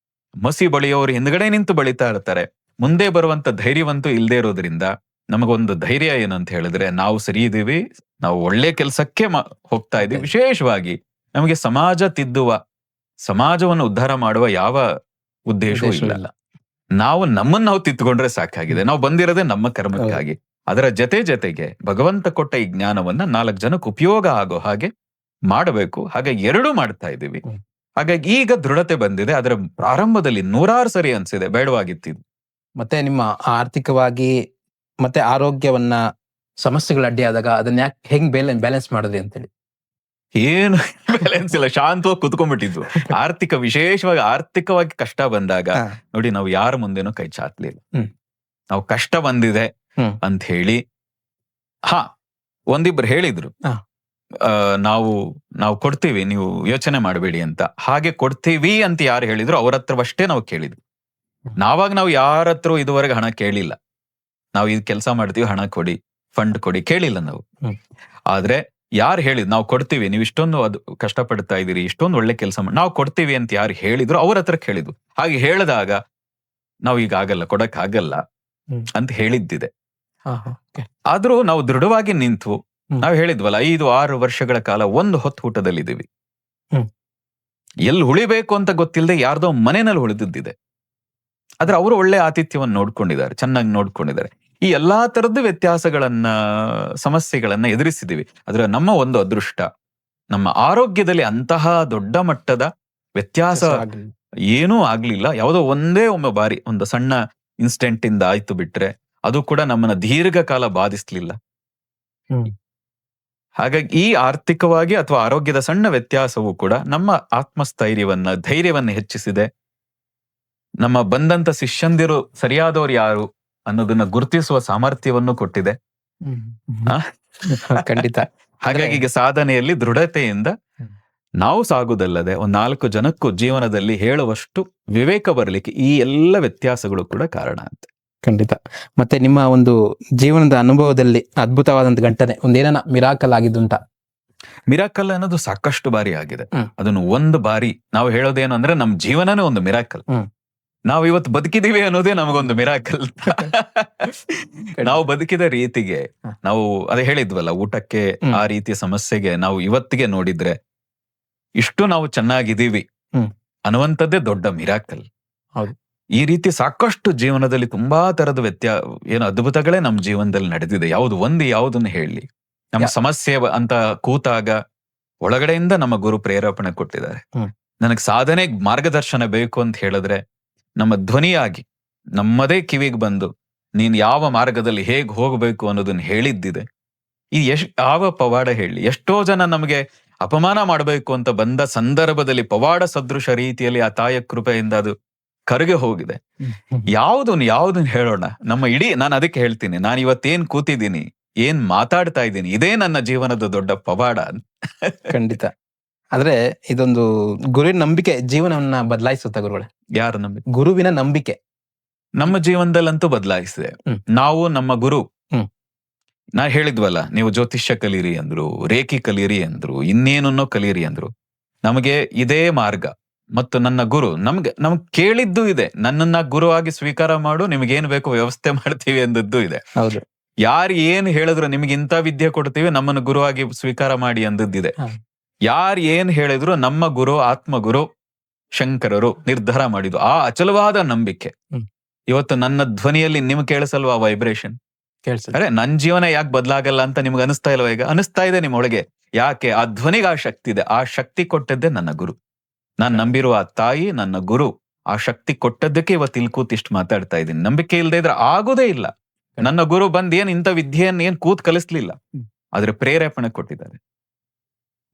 ಮಸಿ ಬಳಿಯೋರು ಹಿಂದ್ಗಡೆ ನಿಂತು ಬಳಿತಾ ಇರ್ತಾರೆ. ಮುಂದೆ ಬರುವಂತ ಧೈರ್ಯವಂತೂ ಇಲ್ಲದೆ ಇರೋದ್ರಿಂದ ನಮಗೊಂದು ಧೈರ್ಯ ಏನಂತ ಹೇಳಿದ್ರೆ ನಾವು ಸರಿ ಇದೀವಿ, ನಾವು ಒಳ್ಳೆ ಕೆಲ್ಸಕ್ಕೆ ಹೋಗ್ತಾ ಇದೀವಿ. ವಿಶೇಷವಾಗಿ ನಮಗೆ ಸಮಾಜ ತಿದ್ದುವ, ಸಮಾಜವನ್ನು ಉದ್ಧಾರ ಮಾಡುವ ಯಾವ ಉದ್ದೇಶವೂ ಇಲ್ಲ. ನಾವು ನಮ್ಮನ್ನು ನಾವು ತಿದ್ದುಕೊಂಡ್ರೆ ಸಾಕಾಗಿದೆ. ನಾವು ಬಂದಿರೋದೇ ನಮ್ಮ ಕರ್ಮಕ್ಕಾಗಿ. ಅದರ ಜೊತೆಗೆ ಭಗವಂತ ಕೊಟ್ಟ ಈ ಜ್ಞಾನವನ್ನ 4 ಜನಕ್ಕೆ ಉಪಯೋಗ ಆಗೋ ಹಾಗೆ ಮಾಡಬೇಕು. ಹಾಗಾಗಿ 2 ಮಾಡ್ತಾ ಇದೀವಿ. ಹಾಗಾಗಿ ಈಗ ದೃಢತೆ ಬಂದಿದೆ. ಅದರ ಪ್ರಾರಂಭದಲ್ಲಿ 100 ಸರಿ ಅನ್ಸಿದೆ, ಬೇಡವಾಗಿತ್ತು. ಮತ್ತೆ ನಿಮ್ಮ ಆರ್ಥಿಕವಾಗಿ ಮತ್ತೆ ಆರೋಗ್ಯವನ್ನ ಸಮಸ್ಯೆಗಳು ಅಡ್ಡಿ ಆದಾಗ ಅದನ್ನ ಯಾಕೆ ಹೆಂಗ್ ಬ್ಯಾಲೆನ್ಸ್ ಮಾಡಿದ್ರಿ ಅಂತೇಳಿ? ಏನು ಬ್ಯಾಲೆನ್ಸ್ ಇಲ್ಲ, ಶಾಂತವಾಗಿ ಕುತ್ಕೊಂಡ್ಬಿಟ್ಟಿದ್ವು. ವಿಶೇಷವಾಗಿ ಆರ್ಥಿಕವಾಗಿ ಕಷ್ಟ ಬಂದಾಗ ನೋಡಿ ನಾವು ಯಾರ ಮುಂದೆನೂ ಕೈ ಚಾಚಲಿಲ್ಲ. ನಾವು ಕಷ್ಟ ಬಂದಿದೆ ಅಂತ ಹೇಳಿ ಒಂದಿಬ್ರು ಹೇಳಿದ್ರು, ನಾವು ಕೊಡ್ತೀವಿ, ನೀವು ಯೋಚನೆ ಮಾಡಬೇಡಿ ಅಂತ. ಹಾಗೆ ಕೊಡ್ತೀವಿ ಅಂತ ಯಾರು ಹೇಳಿದ್ರು ಅವ್ರ ಹತ್ರವಷ್ಟೇ ನಾವು ಕೇಳಿದ್ವಿ. ನಾವು ಯಾರ ಹತ್ರ ಇದುವರೆಗೆ ಹಣ ಕೇಳಿಲ್ಲ. ನಾವು ಇದು ಕೆಲಸ ಮಾಡ್ತೀವಿ, ಹಣ ಕೊಡಿ, ಫಂಡ್ ಕೊಡಿ ಕೇಳಿಲ್ಲ ನಾವು. ಆದ್ರೆ ಯಾರು ಹೇಳಿದ್ ನಾವು ಕೊಡ್ತೀವಿ, ನೀವು ಇಷ್ಟೊಂದು ಅದು ಕಷ್ಟಪಡ್ತಾ ಇದೀರಿ, ಇಷ್ಟೊಂದು ಒಳ್ಳೆ ಕೆಲಸ ನಾವು ಕೊಡ್ತೀವಿ ಅಂತ ಯಾರು ಹೇಳಿದ್ರು ಅವ್ರ ಹತ್ರ ಕೇಳಿದ್ವು. ಹಾಗೆ ಹೇಳಿದಾಗ ನಾವು ಈಗ ಆಗಲ್ಲ, ಕೊಡಕ್ ಆಗಲ್ಲ ಅಂತ ಹೇಳಿದ್ದಿದೆ. ಆದ್ರೂ ನಾವು ದೃಢವಾಗಿ ನಿಂತು ನಾವು ಹೇಳಿದ್ವಲ್ಲ, 5-6 ವರ್ಷಗಳ ಕಾಲ ಒಂದು ಹೊತ್ತು ಊಟದಲ್ಲಿದ್ದೀವಿ. ಎಲ್ಲಿ ಉಳಿಬೇಕು ಅಂತ ಗೊತ್ತಿಲ್ಲದೆ ಯಾರ್ದೋ ಮನೆಯಲ್ಲಿ ಉಳಿದಿದ್ದಿದೆ. ಆದ್ರೆ ಅವರು ಒಳ್ಳೆ ಆತಿಥ್ಯವನ್ನು ನೋಡ್ಕೊಂಡಿದ್ದಾರೆ, ಚೆನ್ನಾಗಿ ನೋಡ್ಕೊಂಡಿದ್ದಾರೆ. ಈ ಎಲ್ಲಾ ತರದ್ದು ವ್ಯತ್ಯಾಸಗಳನ್ನ, ಸಮಸ್ಯೆಗಳನ್ನ ಎದುರಿಸಿದೀವಿ. ಆದ್ರೆ ನಮ್ಮ ಒಂದು ಅದೃಷ್ಟ, ನಮ್ಮ ಆರೋಗ್ಯದಲ್ಲಿ ಅಂತಹ ದೊಡ್ಡ ಮಟ್ಟದ ವ್ಯತ್ಯಾಸ ಏನೂ ಆಗ್ಲಿಲ್ಲ. ಯಾವುದೋ ಒಮ್ಮೆ ಬಾರಿ ಒಂದು ಸಣ್ಣ ಇನ್ಸ್ಟೆಂಟ್ ಇಂದ ಆಯ್ತು ಬಿಟ್ರೆ ಅದು ಕೂಡ ನಮ್ಮನ್ನ ದೀರ್ಘಕಾಲ ಬಾಧಿಸ್ಲಿಲ್ಲ. ಹಾಗಾಗಿ ಈ ಆರ್ಥಿಕವಾಗಿ ಅಥವಾ ಆರೋಗ್ಯದ ಸಣ್ಣ ವ್ಯತ್ಯಾಸವೂ ಕೂಡ ನಮ್ಮ ಆತ್ಮಸ್ಥೈರ್ಯವನ್ನ, ಧೈರ್ಯವನ್ನ ಹೆಚ್ಚಿಸಿದೆ. ನಮ್ಮ ಬಂದಂತ ಶಿಷ್ಯಂದಿರು ಸರಿಯಾದವ್ರು ಯಾರು ಅನ್ನೋದನ್ನ ಗುರುತಿಸುವ ಸಾಮರ್ಥ್ಯವನ್ನು ಕೊಟ್ಟಿದೆ. ಖಂಡಿತ. ಹಾಗಾಗಿ ಈಗ ಸಾಧನೆಯಲ್ಲಿ ದೃಢತೆಯಿಂದ ನಾವು ಸಾಗುದಲ್ಲದೆ 4 ಜನಕ್ಕೂ ಜೀವನದಲ್ಲಿ ಹೇಳುವಷ್ಟು ವಿವೇಕ ಬರಲಿಕ್ಕೆ ಈ ಎಲ್ಲ ವ್ಯತ್ಯಾಸಗಳು ಕೂಡ ಕಾರಣ ಅಂತ. ಖಂಡಿತ. ಮತ್ತೆ ನಿಮ್ಮ ಒಂದು ಜೀವನದ ಅನುಭವದಲ್ಲಿ ಅದ್ಭುತವಾದಂತ ಘಟನೆ ಒಂದೇನ ಮಿರಾಕಲ್ ಆಗಿದ್ದುಂಟ? ಮಿರಾಕಲ್ ಅನ್ನೋದು ಸಾಕಷ್ಟು ಬಾರಿ ಆಗಿದೆ. ಅದನ್ನು ಒಂದು ಬಾರಿ ನಾವು ಹೇಳೋದೇನು ಅಂದ್ರೆ ನಮ್ಮ ಜೀವನನೇ ಒಂದು ಮಿರಾಕಲ್. ನಾವು ಇವತ್ತು ಬದುಕಿದೀವಿ ಅನ್ನೋದೇ ನಮಗೊಂದು ಮಿರಾಕಲ್. ನಾವು ಬದುಕಿದ ರೀತಿಗೆ, ನಾವು ಅದೇ ಹೇಳಿದ್ವಲ್ಲ, ಊಟಕ್ಕೆ ಆ ರೀತಿಯ ಸಮಸ್ಯೆಗೆ ನಾವು ಇವತ್ತಿಗೆ ನೋಡಿದ್ರೆ ಇಷ್ಟು ನಾವು ಚೆನ್ನಾಗಿದ್ದೀವಿ ಅನ್ನುವಂಥದ್ದೇ ದೊಡ್ಡ ಮಿರಾಕಲ್. ಈ ರೀತಿ ಸಾಕಷ್ಟು ಜೀವನದಲ್ಲಿ ತುಂಬಾ ತರದ ಏನು ಅದ್ಭುತಗಳೇ ನಮ್ಮ ಜೀವನದಲ್ಲಿ ನಡೆದಿದೆ. ಯಾವುದನ್ನು ಹೇಳಿ ನಮ್ಮ ಸಮಸ್ಯೆ ಅಂತ ಕೂತಾಗ ಒಳಗಡೆಯಿಂದ ನಮ್ಮ ಗುರು ಪ್ರೇರೇಪಣೆ ಕೊಟ್ಟಿದ್ದಾರೆ. ನನಗ್ ಸಾಧನೆಗೆ ಮಾರ್ಗದರ್ಶನ ಬೇಕು ಅಂತ ಹೇಳಿದ್ರೆ ನಮ್ಮ ಧ್ವನಿಯಾಗಿ ನಮ್ಮದೇ ಕಿವಿಗೆ ಬಂದು ನೀನ್ ಯಾವ ಮಾರ್ಗದಲ್ಲಿ ಹೇಗ್ ಹೋಗ್ಬೇಕು ಅನ್ನೋದನ್ನ ಹೇಳಿದ್ದಿದೆ. ಈ ಯಾವ ಪವಾಡ ಹೇಳಿ, ಎಷ್ಟೋ ಜನ ನಮಗೆ ಅಪಮಾನ ಮಾಡಬೇಕು ಅಂತ ಬಂದ ಸಂದರ್ಭದಲ್ಲಿ ಪವಾಡ ಸದೃಶ ರೀತಿಯಲ್ಲಿ ಆ ತಾಯಿಯ ಕೃಪೆಯಿಂದ ಅದು ಕರಗಿ ಹೋಗಿದೆ. ಯಾವ್ದನ್ನ ಹೇಳೋಣ? ನಮ್ಮ ನಾನು ಅದಕ್ಕೆ ಹೇಳ್ತೀನಿ, ನಾನು ಇವತ್ತೇನ್ ಕೂತಿದ್ದೀನಿ, ಏನ್ ಮಾತಾಡ್ತಾ ಇದ್ದೀನಿ, ಇದೇ ನನ್ನ ಜೀವನದ ದೊಡ್ಡ ಪವಾಡ. ಖಂಡಿತ. ಆದ್ರೆ ಇದೊಂದು ಗುರುವಿನ ನಂಬಿಕೆ ಜೀವನವನ್ನ ಬದಲಾಯಿಸುತ್ತೆ ಗುರುಗಳೇ. ಯಾರ ನಂಬಿಕೆ? ಗುರುವಿನ ನಂಬಿಕೆ ನಮ್ಮ ಜೀವನದಲ್ಲಂತೂ ಬದಲಾಯಿಸಿದೆ. ನಾವು ನಮ್ಮ ಗುರು, ನಾ ಹೇಳಿದ್ವಲ್ಲ, ನೀವು ಜ್ಯೋತಿಷ್ಯ ಕಲೀರಿ ಅಂದ್ರು, ರೇಖಿ ಕಲೀರಿ ಅಂದ್ರು, ಇನ್ನೇನನ್ನೋ ಕಲೀರಿ ಅಂದ್ರು. ನಮಗೆ ಇದೇ ಮಾರ್ಗ ಮತ್ತು ನನ್ನ ಗುರು ನಮ್ಗೆ ಕೇಳಿದ್ದು ಇದೆ, ನನ್ನನ್ನ ಗುರು ಆಗಿ ಸ್ವೀಕಾರ ಮಾಡು, ನಿಮ್ಗೇನ್ ಬೇಕು ವ್ಯವಸ್ಥೆ ಮಾಡ್ತೀವಿ ಅಂದದ್ದು ಇದೆ. ಹೌದು. ಯಾರು ಏನ್ ಹೇಳಿದ್ರು ನಿಮ್ಗೆ ಇಂಥ ವಿದ್ಯೆ ಕೊಡ್ತೀವಿ, ನಮ್ಮನ್ನು ಗುರುವಾಗಿ ಸ್ವೀಕಾರ ಮಾಡಿ ಅಂದದ್ದಿದೆ. ಯಾರು ಏನ್ ಹೇಳಿದ್ರು ನಮ್ಮ ಗುರು ಆತ್ಮಗುರು ಶಂಕರರು ನಿರ್ಧಾರ ಮಾಡಿದ್ದು ಆ ಅಚಲವಾದ ನಂಬಿಕೆ. ಇವತ್ತು ನನ್ನ ಧ್ವನಿಯಲ್ಲಿ ನಿಮ್ಗೆ ಕೇಳಿಸಲ್ವಾ ವೈಬ್ರೇಷನ್? ಅರೆ ನನ್ ಜೀವನ ಯಾಕೆ ಬದಲಾಗಲ್ಲ ಅಂತ ನಿಮ್ಗೆ ಅನಿಸ್ತಾ ಇಲ್ವಾ? ಈಗ ಅನಿಸ್ತಾ ಇದೆ ನಿಮ್ಮೊಳಗೆ. ಯಾಕೆ? ಆ ಧ್ವನಿಗೆ ಆ ಶಕ್ತಿ ಇದೆ. ಆ ಶಕ್ತಿ ಕೊಟ್ಟದ್ದೇ ನನ್ನ ಗುರು. ನಾನ್ ನಂಬಿರುವ ಆ ತಾಯಿ ನನ್ನ ಗುರು. ಆ ಶಕ್ತಿ ಕೊಟ್ಟದ್ದಕ್ಕೆ ಇವತ್ತು ಇಲ್ಲಿ ಕೂತ್ ಇಷ್ಟು ಮಾತಾಡ್ತಾ ಇದ್ದೀನಿ. ನಂಬಿಕೆ ಇಲ್ಲದೆ ಇದ್ರೆ ಆಗೋದೇ ಇಲ್ಲ. ನನ್ನ ಗುರು ಬಂದ್ ಏನ್ ಇಂಥ ವಿದ್ಯೆಯನ್ನು ಏನ್ ಕೂತ್ ಕಲಿಸ್ಲಿಲ್ಲ, ಆದ್ರೆ ಪ್ರೇರೇಪಣೆ ಕೊಟ್ಟಿದ್ದಾರೆ.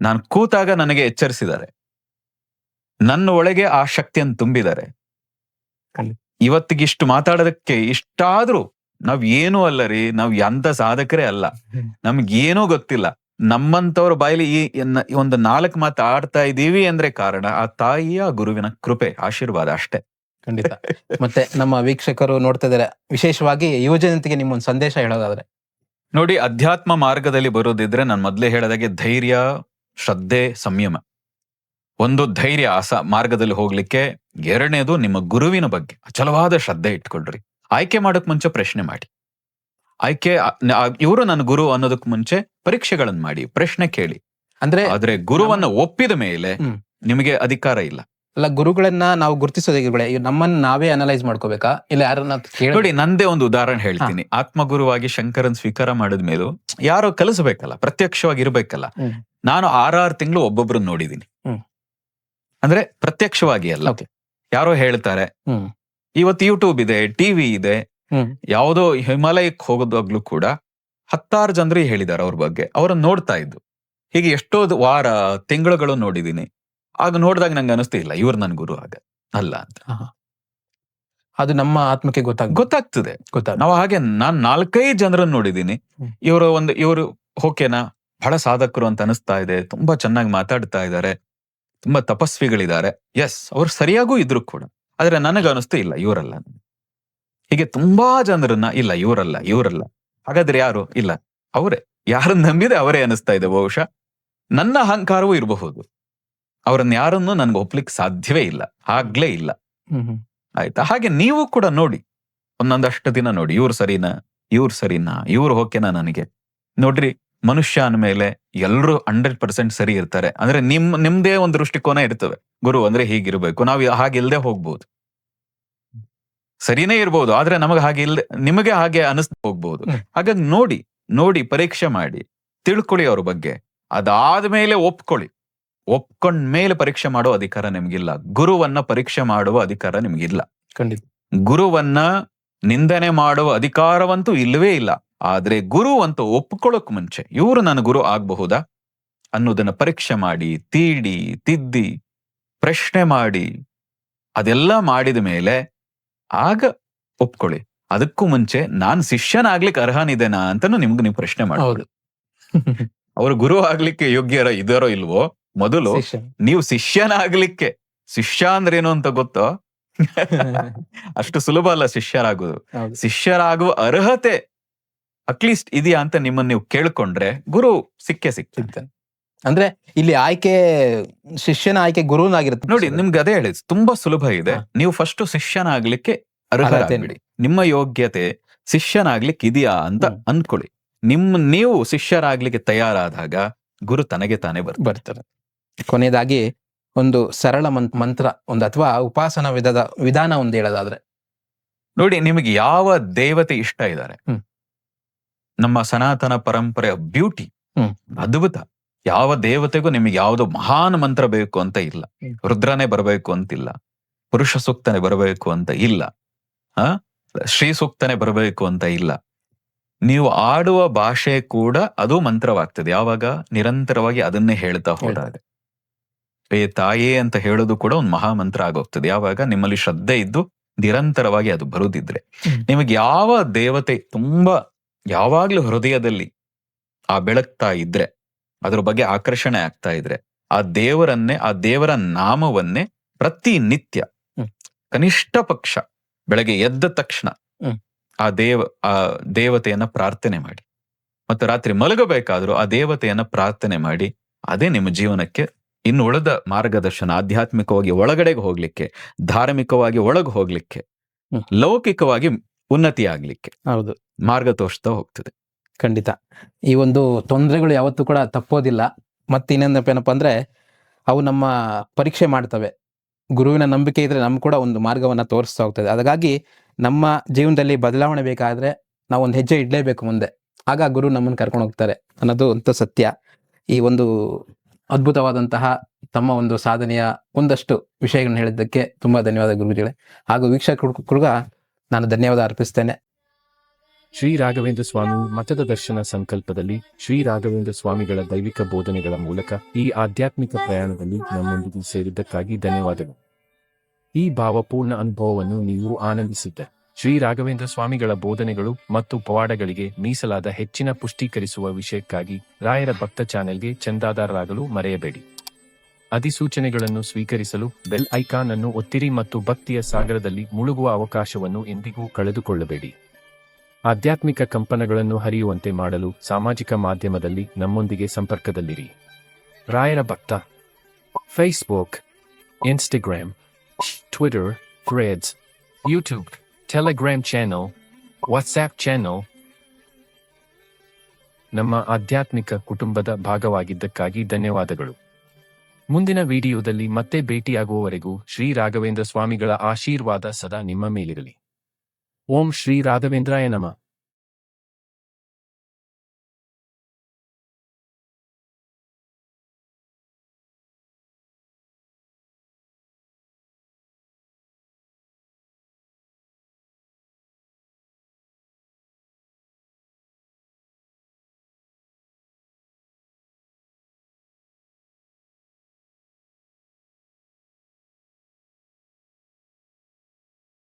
ನಾನು ಕೂತಾಗ ನನಗೆ ಎಚ್ಚರಿಸಿದ್ದಾರೆ, ನನ್ನ ಒಳಗೆ ಆ ಶಕ್ತಿಯನ್ನು ತುಂಬಿದ್ದಾರೆ. ಇವತ್ತಿಗಿಷ್ಟು ಮಾತಾಡೋದಕ್ಕೆ ಇಷ್ಟಾದ್ರೂ ನಾವ್ ಏನೂ ಅಲ್ಲ ರೀ, ನಾವ್ ಎಂತ ಸಾಧಕರೇ ಅಲ್ಲ, ನಮ್ಗೇನೂ ಗೊತ್ತಿಲ್ಲ. ನಮ್ಮಂತವ್ರ ಬಾಯಲ್ಲಿ ಈ ಒಂದು 4 ಮಾತು ಆಡ್ತಾ ಇದೀವಿ ಅಂದ್ರೆ ಕಾರಣ ಆ ತಾಯಿಯ ಗುರುವಿನ ಕೃಪೆ, ಆಶೀರ್ವಾದ ಅಷ್ಟೇ. ಖಂಡಿತ. ಮತ್ತೆ ನಮ್ಮ ವೀಕ್ಷಕರು ನೋಡ್ತಾ ಇದಾರೆ, ವಿಶೇಷವಾಗಿ ಯುವಜನತೆಗೆ ನಿಮ್ಮೊಂದು ಸಂದೇಶ ಹೇಳೋದಾದ್ರೆ? ನೋಡಿ, ಅಧ್ಯಾತ್ಮ ಮಾರ್ಗದಲ್ಲಿ ಬರೋದಿದ್ರೆ ನಾನು ಮೊದ್ಲೇ ಹೇಳದಾಗೆ ಧೈರ್ಯ, ಶ್ರದ್ಧೆ, ಸಂಯಮ. ಒಂದು ಧೈರ್ಯ ಮಾರ್ಗದಲ್ಲಿ ಹೋಗ್ಲಿಕ್ಕೆ. ಎರಡನೇದು ನಿಮ್ಮ ಗುರುವಿನ ಬಗ್ಗೆ ಅಚಲವಾದ ಶ್ರದ್ಧೆ ಇಟ್ಕೊಳ್ರಿ. ಆಯ್ಕೆ ಮಾಡೋಕ್ ಮುಂಚೆ ಪ್ರಶ್ನೆ ಮಾಡಿ. ಇವರು ನನ್ನ ಗುರು ಅನ್ನೋದಕ್ ಮುಂಚೆ ಪರೀಕ್ಷೆಗಳನ್ನ ಮಾಡಿ, ಪ್ರಶ್ನೆ ಕೇಳಿ. ಆದ್ರೆ ಗುರುವನ್ನ ಒಪ್ಪಿದ ಮೇಲೆ ನಿಮಗೆ ಅಧಿಕಾರ ಇಲ್ಲ. ಅಲ್ಲ, ಗುರುಗಳನ್ನ ನಾವು ಗುರುತಿಸೋದೇ, ನಮ್ಮನ್ನ ನಾವೇ ಅನಲೈಸ್ ಮಾಡ್ಕೋಬೇಕಾ, ಇಲ್ಲ ಯಾರನ್ನ? ನೋಡಿ, ನಂದೇ ಒಂದು ಉದಾಹರಣೆ ಹೇಳ್ತೀನಿ. ಆತ್ಮಗುರುವಾಗಿ ಶಂಕರನ್ ಸ್ವೀಕಾರ ಮಾಡಿದ ಮೇಲೂ ಯಾರೋ ಕಲಿಸಬೇಕಲ್ಲ, ಪ್ರತ್ಯಕ್ಷವಾಗಿ ಇರ್ಬೇಕಲ್ಲ. ನಾನು 6 ತಿಂಗಳು ಒಬ್ಬೊಬ್ರನ್ನ ನೋಡಿದೀನಿ. ಅಂದ್ರೆ ಪ್ರತ್ಯಕ್ಷವಾಗಿ ಅಲ್ಲ, ಯಾರೋ ಹೇಳ್ತಾರೆ. ಇವತ್ತು ಯೂಟ್ಯೂಬ್ ಇದೆ, ಟಿವಿ ಇದೆ. ಯಾವುದೋ ಹಿಮಾಲಯಕ್ಕೆ ಹೋಗೋದಾಗ್ಲೂ ಕೂಡ 10 ಜನರು ಹೇಳಿದ್ದಾರೆ ಅವ್ರ ಬಗ್ಗೆ, ಅವ್ರನ್ನ ನೋಡ್ತಾ ಇದ್ದು. ಹೀಗೆ ಎಷ್ಟೋ ವಾರ ತಿಂಗಳುಗಳು ನೋಡಿದೀನಿ. ಆಗ ನೋಡಿದಾಗ ನಂಗೆ ಅನಿಸ್ತಿಲ್ಲ ಇವ್ರು ನನ್ ಗುರು ಆಗ ಅಲ್ಲ ಅಂತ. ಅದು ನಮ್ಮ ಆತ್ಮಕ್ಕೆ ಗೊತ್ತಾಗ್ತದೆ. ನಾವು ಹಾಗೆ ನಾನ್ 4-5 ಜನರನ್ನ ನೋಡಿದೀನಿ. ಇವರು ಓಕೆನಾ, ಬಹಳ ಸಾಧಕರು ಅಂತ ಅನಿಸ್ತಾ ಇದೆ, ತುಂಬಾ ಚೆನ್ನಾಗಿ ಮಾತಾಡ್ತಾ ಇದ್ದಾರೆ, ತುಂಬಾ ತಪಸ್ವಿಗಳಿದ್ದಾರೆ. ಎಸ್, ಅವ್ರು ಸರಿಯಾಗೂ ಇದ್ರು ಕೂಡ. ಆದ್ರೆ ನನಗ ಅನಿಸ್ತು ಇಲ್ಲ ಇವರಲ್ಲ. ಹೀಗೆ ತುಂಬಾ ಜನರನ್ನ ಇಲ್ಲ ಇವರಲ್ಲ. ಹಾಗಾದ್ರೆ ಯಾರು? ಇಲ್ಲ ಅವರೇ. ಯಾರನ್ನ ನಂಬಿದೆ ಅವರೇ ಅನಿಸ್ತಾ ಇದೆ. ಬಹುಶಃ ನನ್ನ ಅಹಂಕಾರವೂ ಇರಬಹುದು. ಅವರನ್ನ ಯಾರನ್ನು ನನ್ಗೆ ಒಪ್ಲಿಕ್ಕೆ ಸಾಧ್ಯವೇ ಇಲ್ಲ, ಆಗ್ಲೇ ಇಲ್ಲ. ಆಯ್ತಾ? ಹಾಗೆ ನೀವು ಕೂಡ ನೋಡಿ, ಒಂದೊಂದಷ್ಟು ದಿನ ನೋಡಿ, ಇವ್ರು ಸರಿನಾ, ಇವ್ರು ಓಕೆನಾ ನನಗೆ. ನೋಡ್ರಿ, ಮನುಷ್ಯ ಅಂದ್ಮೇಲೆ ಎಲ್ರು 100% ಸರಿ ಇರ್ತಾರೆ ಅಂದ್ರೆ ನಿಮ್ದೇ ಒಂದು ದೃಷ್ಟಿಕೋನ ಇರ್ತವೆ. ಗುರು ಅಂದ್ರೆ ಹೀಗಿರ್ಬೇಕು, ನಾವು ಹಾಗಿಲ್ದೆ ಹೋಗ್ಬೋದು, ಸರಿನೇ ಇರ್ಬೋದು, ಆದ್ರೆ ನಮಗೆ ಹಾಗೆ ಇಲ್ದೆ ನಿಮಗೆ ಹಾಗೆ ಅನಿಸ್ತಾ ಹೋಗ್ಬೋದು. ಹಾಗಾಗಿ ನೋಡಿ ಪರೀಕ್ಷೆ ಮಾಡಿ ತಿಳ್ಕೊಳ್ಳಿ ಅವ್ರ ಬಗ್ಗೆ. ಅದಾದ್ಮೇಲೆ ಒಪ್ಕೊಂಡ್ಮೇಲೆ ಪರೀಕ್ಷೆ ಮಾಡೋ ಅಧಿಕಾರ ನಿಮ್ಗಿಲ್ಲ. ಗುರುವನ್ನ ಪರೀಕ್ಷೆ ಮಾಡುವ ಅಧಿಕಾರ ನಿಮ್ಗಿಲ್ಲ. ಖಂಡಿತ. ಗುರುವನ್ನ ನಿಂದನೆ ಮಾಡುವ ಅಧಿಕಾರವಂತೂ ಇಲ್ಲವೇ ಇಲ್ಲ. ಆದ್ರೆ ಗುರು ಅಂತ ಒಪ್ಕೊಳ್ಳೋಕ್ ಮುಂಚೆ ಇವರು ನನ್ನ ಗುರು ಆಗಬಹುದಾ ಅನ್ನೋದನ್ನ ಪರೀಕ್ಷೆ ಮಾಡಿ, ತೀಡಿ ತಿದ್ದಿ ಪ್ರಶ್ನೆ ಮಾಡಿ, ಅದೆಲ್ಲ ಮಾಡಿದ ಮೇಲೆ ಆಗ ಒಪ್ಕೊಳ್ಳಿ. ಅದಕ್ಕೂ ಮುಂಚೆ ನಾನ್ ಶಿಷ್ಯನಾಗ್ಲಿಕ್ಕೆ ಅರ್ಹನಿದ್ದೇನಾ ಅಂತಾನು ನೀವು ಪ್ರಶ್ನೆ ಮಾಡಬಹುದು. ಅವ್ರು ಗುರು ಆಗ್ಲಿಕ್ಕೆ ಯೋಗ್ಯರ ಇದಾರೋ ಇಲ್ವೋ, ಮೊದಲು ನೀವು ಶಿಷ್ಯನಾಗ್ಲಿಕ್ಕೆ, ಶಿಷ್ಯ ಅಂದ್ರೇನು ಅಂತ ಗೊತ್ತೋ? ಅಷ್ಟು ಸುಲಭ ಅಲ್ಲ ಶಿಷ್ಯರಾಗುವುದು. ಶಿಷ್ಯರಾಗುವ ಅರ್ಹತೆ ಅಟ್ಲೀಸ್ಟ್ ಇದೆಯಾ ಅಂತ ನಿಮ್ಮನ್ನ ನೀವು ಕೇಳ್ಕೊಂಡ್ರೆ ಗುರು ಸಿಗ್ತಾನೆ. ಅಂದ್ರೆ ಇಲ್ಲಿ ಆಯ್ಕೆ, ಶಿಷ್ಯನ ಆಯ್ಕೆ ಗುರುನಾಗಿರುತ್ತೆ. ನೋಡಿ, ನಿಮ್ಗೆ ಅದೇ ಹೇಳಿದ್ ತುಂಬಾ ಸುಲಭ ಇದೆ. ನೀವು ಫಸ್ಟ್ ಶಿಷ್ಯನಾಗ್ಲಿಕ್ಕೆ ಅರ್ಹರಾಗ್ಬಿಡಿ. ನಿಮ್ಮ ಯೋಗ್ಯತೆ ಶಿಷ್ಯನಾಗ್ಲಿಕ್ಕೆ ಇದೆಯಾ ಅಂತ ಅಂದ್ಕೊಳ್ಳಿ. ನೀವು ಶಿಷ್ಯರಾಗ್ಲಿಕ್ಕೆ ತಯಾರಾದಾಗ ಗುರು ತನಗೆ ತಾನೇ ಬರ್ತಾರೆ. ಕೊನೆಯದಾಗಿ ಒಂದು ಸರಳ ಮಂತ್ರ ಒಂದು ಅಥವಾ ಉಪಾಸನಾ ವಿಧಾನ ಒಂದು ಹೇಳೋದಾದ್ರೆ? ನೋಡಿ, ನಿಮಗೆ ಯಾವ ದೇವತೆ ಇಷ್ಟ ಇದ್ದಾರೆ, ನಮ್ಮ ಸನಾತನ ಪರಂಪರೆಯ ಬ್ಯೂಟಿ ಹ್ಮ್. ಅದ್ಭುತ. ಯಾವ ದೇವತೆಗೂ ನಿಮಗೆ ಯಾವ್ದೋ ಮಹಾನ್ ಮಂತ್ರ ಬೇಕು ಅಂತ ಇಲ್ಲ. ರುದ್ರನೇ ಬರಬೇಕು ಅಂತಿಲ್ಲ, ಪುರುಷ ಸೂಕ್ತನೇ ಬರಬೇಕು ಅಂತ ಇಲ್ಲ, ಆ ಶ್ರೀ ಸೂಕ್ತನೇ ಬರಬೇಕು ಅಂತ ಇಲ್ಲ. ನೀವು ಆಡುವ ಭಾಷೆ ಕೂಡ ಅದು ಮಂತ್ರವಾಗ್ತದೆ ಯಾವಾಗ ನಿರಂತರವಾಗಿ ಅದನ್ನೇ ಹೇಳ್ತಾ ಹೋದಾಗ. ಏ ತಾಯೇ ಅಂತ ಹೇಳೋದು ಕೂಡ ಒಂದು ಮಹಾಮಂತ್ರ ಆಗೋಗ್ತದೆ ಯಾವಾಗ ನಿಮ್ಮಲ್ಲಿ ಶ್ರದ್ಧೆ ಇದ್ದು ನಿರಂತರವಾಗಿ ಅದು ಬರುದಿದ್ರೆ. ನಿಮಗೆ ಯಾವ ದೇವತೆ ತುಂಬಾ ಯಾವಾಗ್ಲೂ ಹೃದಯದಲ್ಲಿ ಆ ಬೆಳಗ್ತಾ ಇದ್ರೆ, ಅದ್ರ ಬಗ್ಗೆ ಆಕರ್ಷಣೆ ಆಗ್ತಾ ಇದ್ರೆ, ಆ ದೇವರನ್ನೇ, ಆ ದೇವರ ನಾಮವನ್ನೇ ಪ್ರತಿನಿತ್ಯ ಕನಿಷ್ಠ ಪಕ್ಷ ಬೆಳಗ್ಗೆ ಎದ್ದ ತಕ್ಷಣ ಆ ದೇವತೆಯನ್ನ ಪ್ರಾರ್ಥನೆ ಮಾಡಿ, ಮತ್ತು ರಾತ್ರಿ ಮಲಗಬೇಕಾದ್ರೂ ಆ ದೇವತೆಯನ್ನ ಪ್ರಾರ್ಥನೆ ಮಾಡಿ. ಅದೇ ನಿಮ್ಮ ಜೀವನಕ್ಕೆ ಇನ್ನು ಉಳಿದ ಮಾರ್ಗದರ್ಶನ, ಆಧ್ಯಾತ್ಮಿಕವಾಗಿ ಒಳಗಡೆಗೆ ಹೋಗ್ಲಿಕ್ಕೆ, ಧಾರ್ಮಿಕವಾಗಿ ಒಳಗೆ ಹೋಗ್ಲಿಕ್ಕೆ, ಲೌಕಿಕವಾಗಿ ಉನ್ನತಿ ಆಗ್ಲಿಕ್ಕೆ ಹೌದು, ಮಾರ್ಗ ತೋರಿಸ್ತಾ ಹೋಗ್ತದೆ. ಖಂಡಿತ. ಈ ಒಂದು ತೊಂದರೆಗಳು ಯಾವತ್ತೂ ಕೂಡ ತಪ್ಪೋದಿಲ್ಲ. ಮತ್ತೆ ಇನ್ನೊಂದಪ್ಪ ಅಂದ್ರೆ ಅವು ನಮ್ಮ ಪರೀಕ್ಷೆ ಮಾಡ್ತವೆ. ಗುರುವಿನ ನಂಬಿಕೆ ಇದ್ರೆ ನಮ್ಗೆ ಕೂಡ ಒಂದು ಮಾರ್ಗವನ್ನ ತೋರಿಸ್ತಾ ಹೋಗ್ತದೆ. ಹಾಗಾಗಿ ನಮ್ಮ ಜೀವನದಲ್ಲಿ ಬದಲಾವಣೆ ಬೇಕಾದ್ರೆ ನಾವು ಒಂದು ಹೆಜ್ಜೆ ಇಡ್ಲೇಬೇಕು ಮುಂದೆ, ಆಗ ಗುರು ನಮ್ಮನ್ನು ಕರ್ಕೊಂಡು ಹೋಗ್ತಾರೆ ಅನ್ನೋದು ಅಂತ ಸತ್ಯ. ಈ ಒಂದು ಅದ್ಭುತವಾದಂತಹ ತಮ್ಮ ಒಂದು ಸಾಧನೆಯ ಒಂದಷ್ಟು ವಿಷಯಗಳನ್ನ ಹೇಳಿದ್ದಕ್ಕೆ ತುಂಬಾ ಧನ್ಯವಾದ ಗುರುಗಳೇ. ಹಾಗೂ ವೀಕ್ಷಕರು ಕೂಡ ನಾನು ಧನ್ಯವಾದ ಅರ್ಪಿಸ್ತೇನೆ. ಶ್ರೀ ರಾಘವೇಂದ್ರ ಸ್ವಾಮಿ ಮಠದ ದರ್ಶನ ಸಂಕಲ್ಪದಲ್ಲಿ ಶ್ರೀ ರಾಘವೇಂದ್ರ ಸ್ವಾಮಿಗಳ ದೈವಿಕ ಬೋಧನೆಗಳ ಮೂಲಕ ಈ ಆಧ್ಯಾತ್ಮಿಕ ಪ್ರಯಾಣದಲ್ಲಿ ನಮ್ಮೊಂದಿಗೆ ಸೇರಿದ್ದಕ್ಕಾಗಿ ಧನ್ಯವಾದಗಳು. ಈ ಭಾವಪೂರ್ಣ ಅನುಭವವನ್ನು ನೀವು ಆನಂದಿಸಿದ್ದೆ. ಶ್ರೀ ರಾಘವೇಂದ್ರ ಸ್ವಾಮಿಗಳ ಬೋಧನೆಗಳು ಮತ್ತು ಪವಾಡಗಳಿಗೆ ಮೀಸಲಾದ ಹೆಚ್ಚಿನ ಪುಷ್ಟೀಕರಿಸುವ ವಿಷಯಕ್ಕಾಗಿ ರಾಯರ ಭಕ್ತ ಚಾನೆಲ್ಗೆ ಚಂದಾದಾರರಾಗಲು ಮರೆಯಬೇಡಿ. ಅಧಿಸೂಚನೆಗಳನ್ನು ಸ್ವೀಕರಿಸಲು ಬೆಲ್ ಐಕಾನ್ ಅನ್ನು ಒತ್ತಿರಿ ಮತ್ತು ಭಕ್ತಿಯ ಸಾಗರದಲ್ಲಿ ಮುಳುಗುವ ಅವಕಾಶವನ್ನು ಎಂದಿಗೂ ಕಳೆದುಕೊಳ್ಳಬೇಡಿ. ಆಧ್ಯಾತ್ಮಿಕ ಕಂಪನಗಳನ್ನು ಹರಿಯುವಂತೆ ಮಾಡಲು ಸಾಮಾಜಿಕ ಮಾಧ್ಯಮದಲ್ಲಿ ನಮ್ಮೊಂದಿಗೆ ಸಂಪರ್ಕದಲ್ಲಿರಿ. ರಾಯರ ಭಕ್ತ Facebook, Instagram, Twitter, Threads, YouTube, Telegram channel, WhatsApp channel. ನಮ್ಮ ಆಧ್ಯಾತ್ಮಿಕ ಕುಟುಂಬದ ಭಾಗವಾಗಿದ್ದಕ್ಕಾಗಿ ಧನ್ಯವಾದಗಳು. ಮುಂದಿನ ವಿಡಿಯೋದಲ್ಲಿ ಮತ್ತೆ ಭೇಟಿಯಾಗುವವರೆಗೂ ಶ್ರೀ ರಾಘವೇಂದ್ರ ಸ್ವಾಮಿಗಳ ಆಶೀರ್ವಾದ ಸದಾ ನಿಮ್ಮ ಮೇಲಿರಲಿ. ಓಂ ಶ್ರೀ ರಾಘವೇಂದ್ರಾಯ ನಮಃ.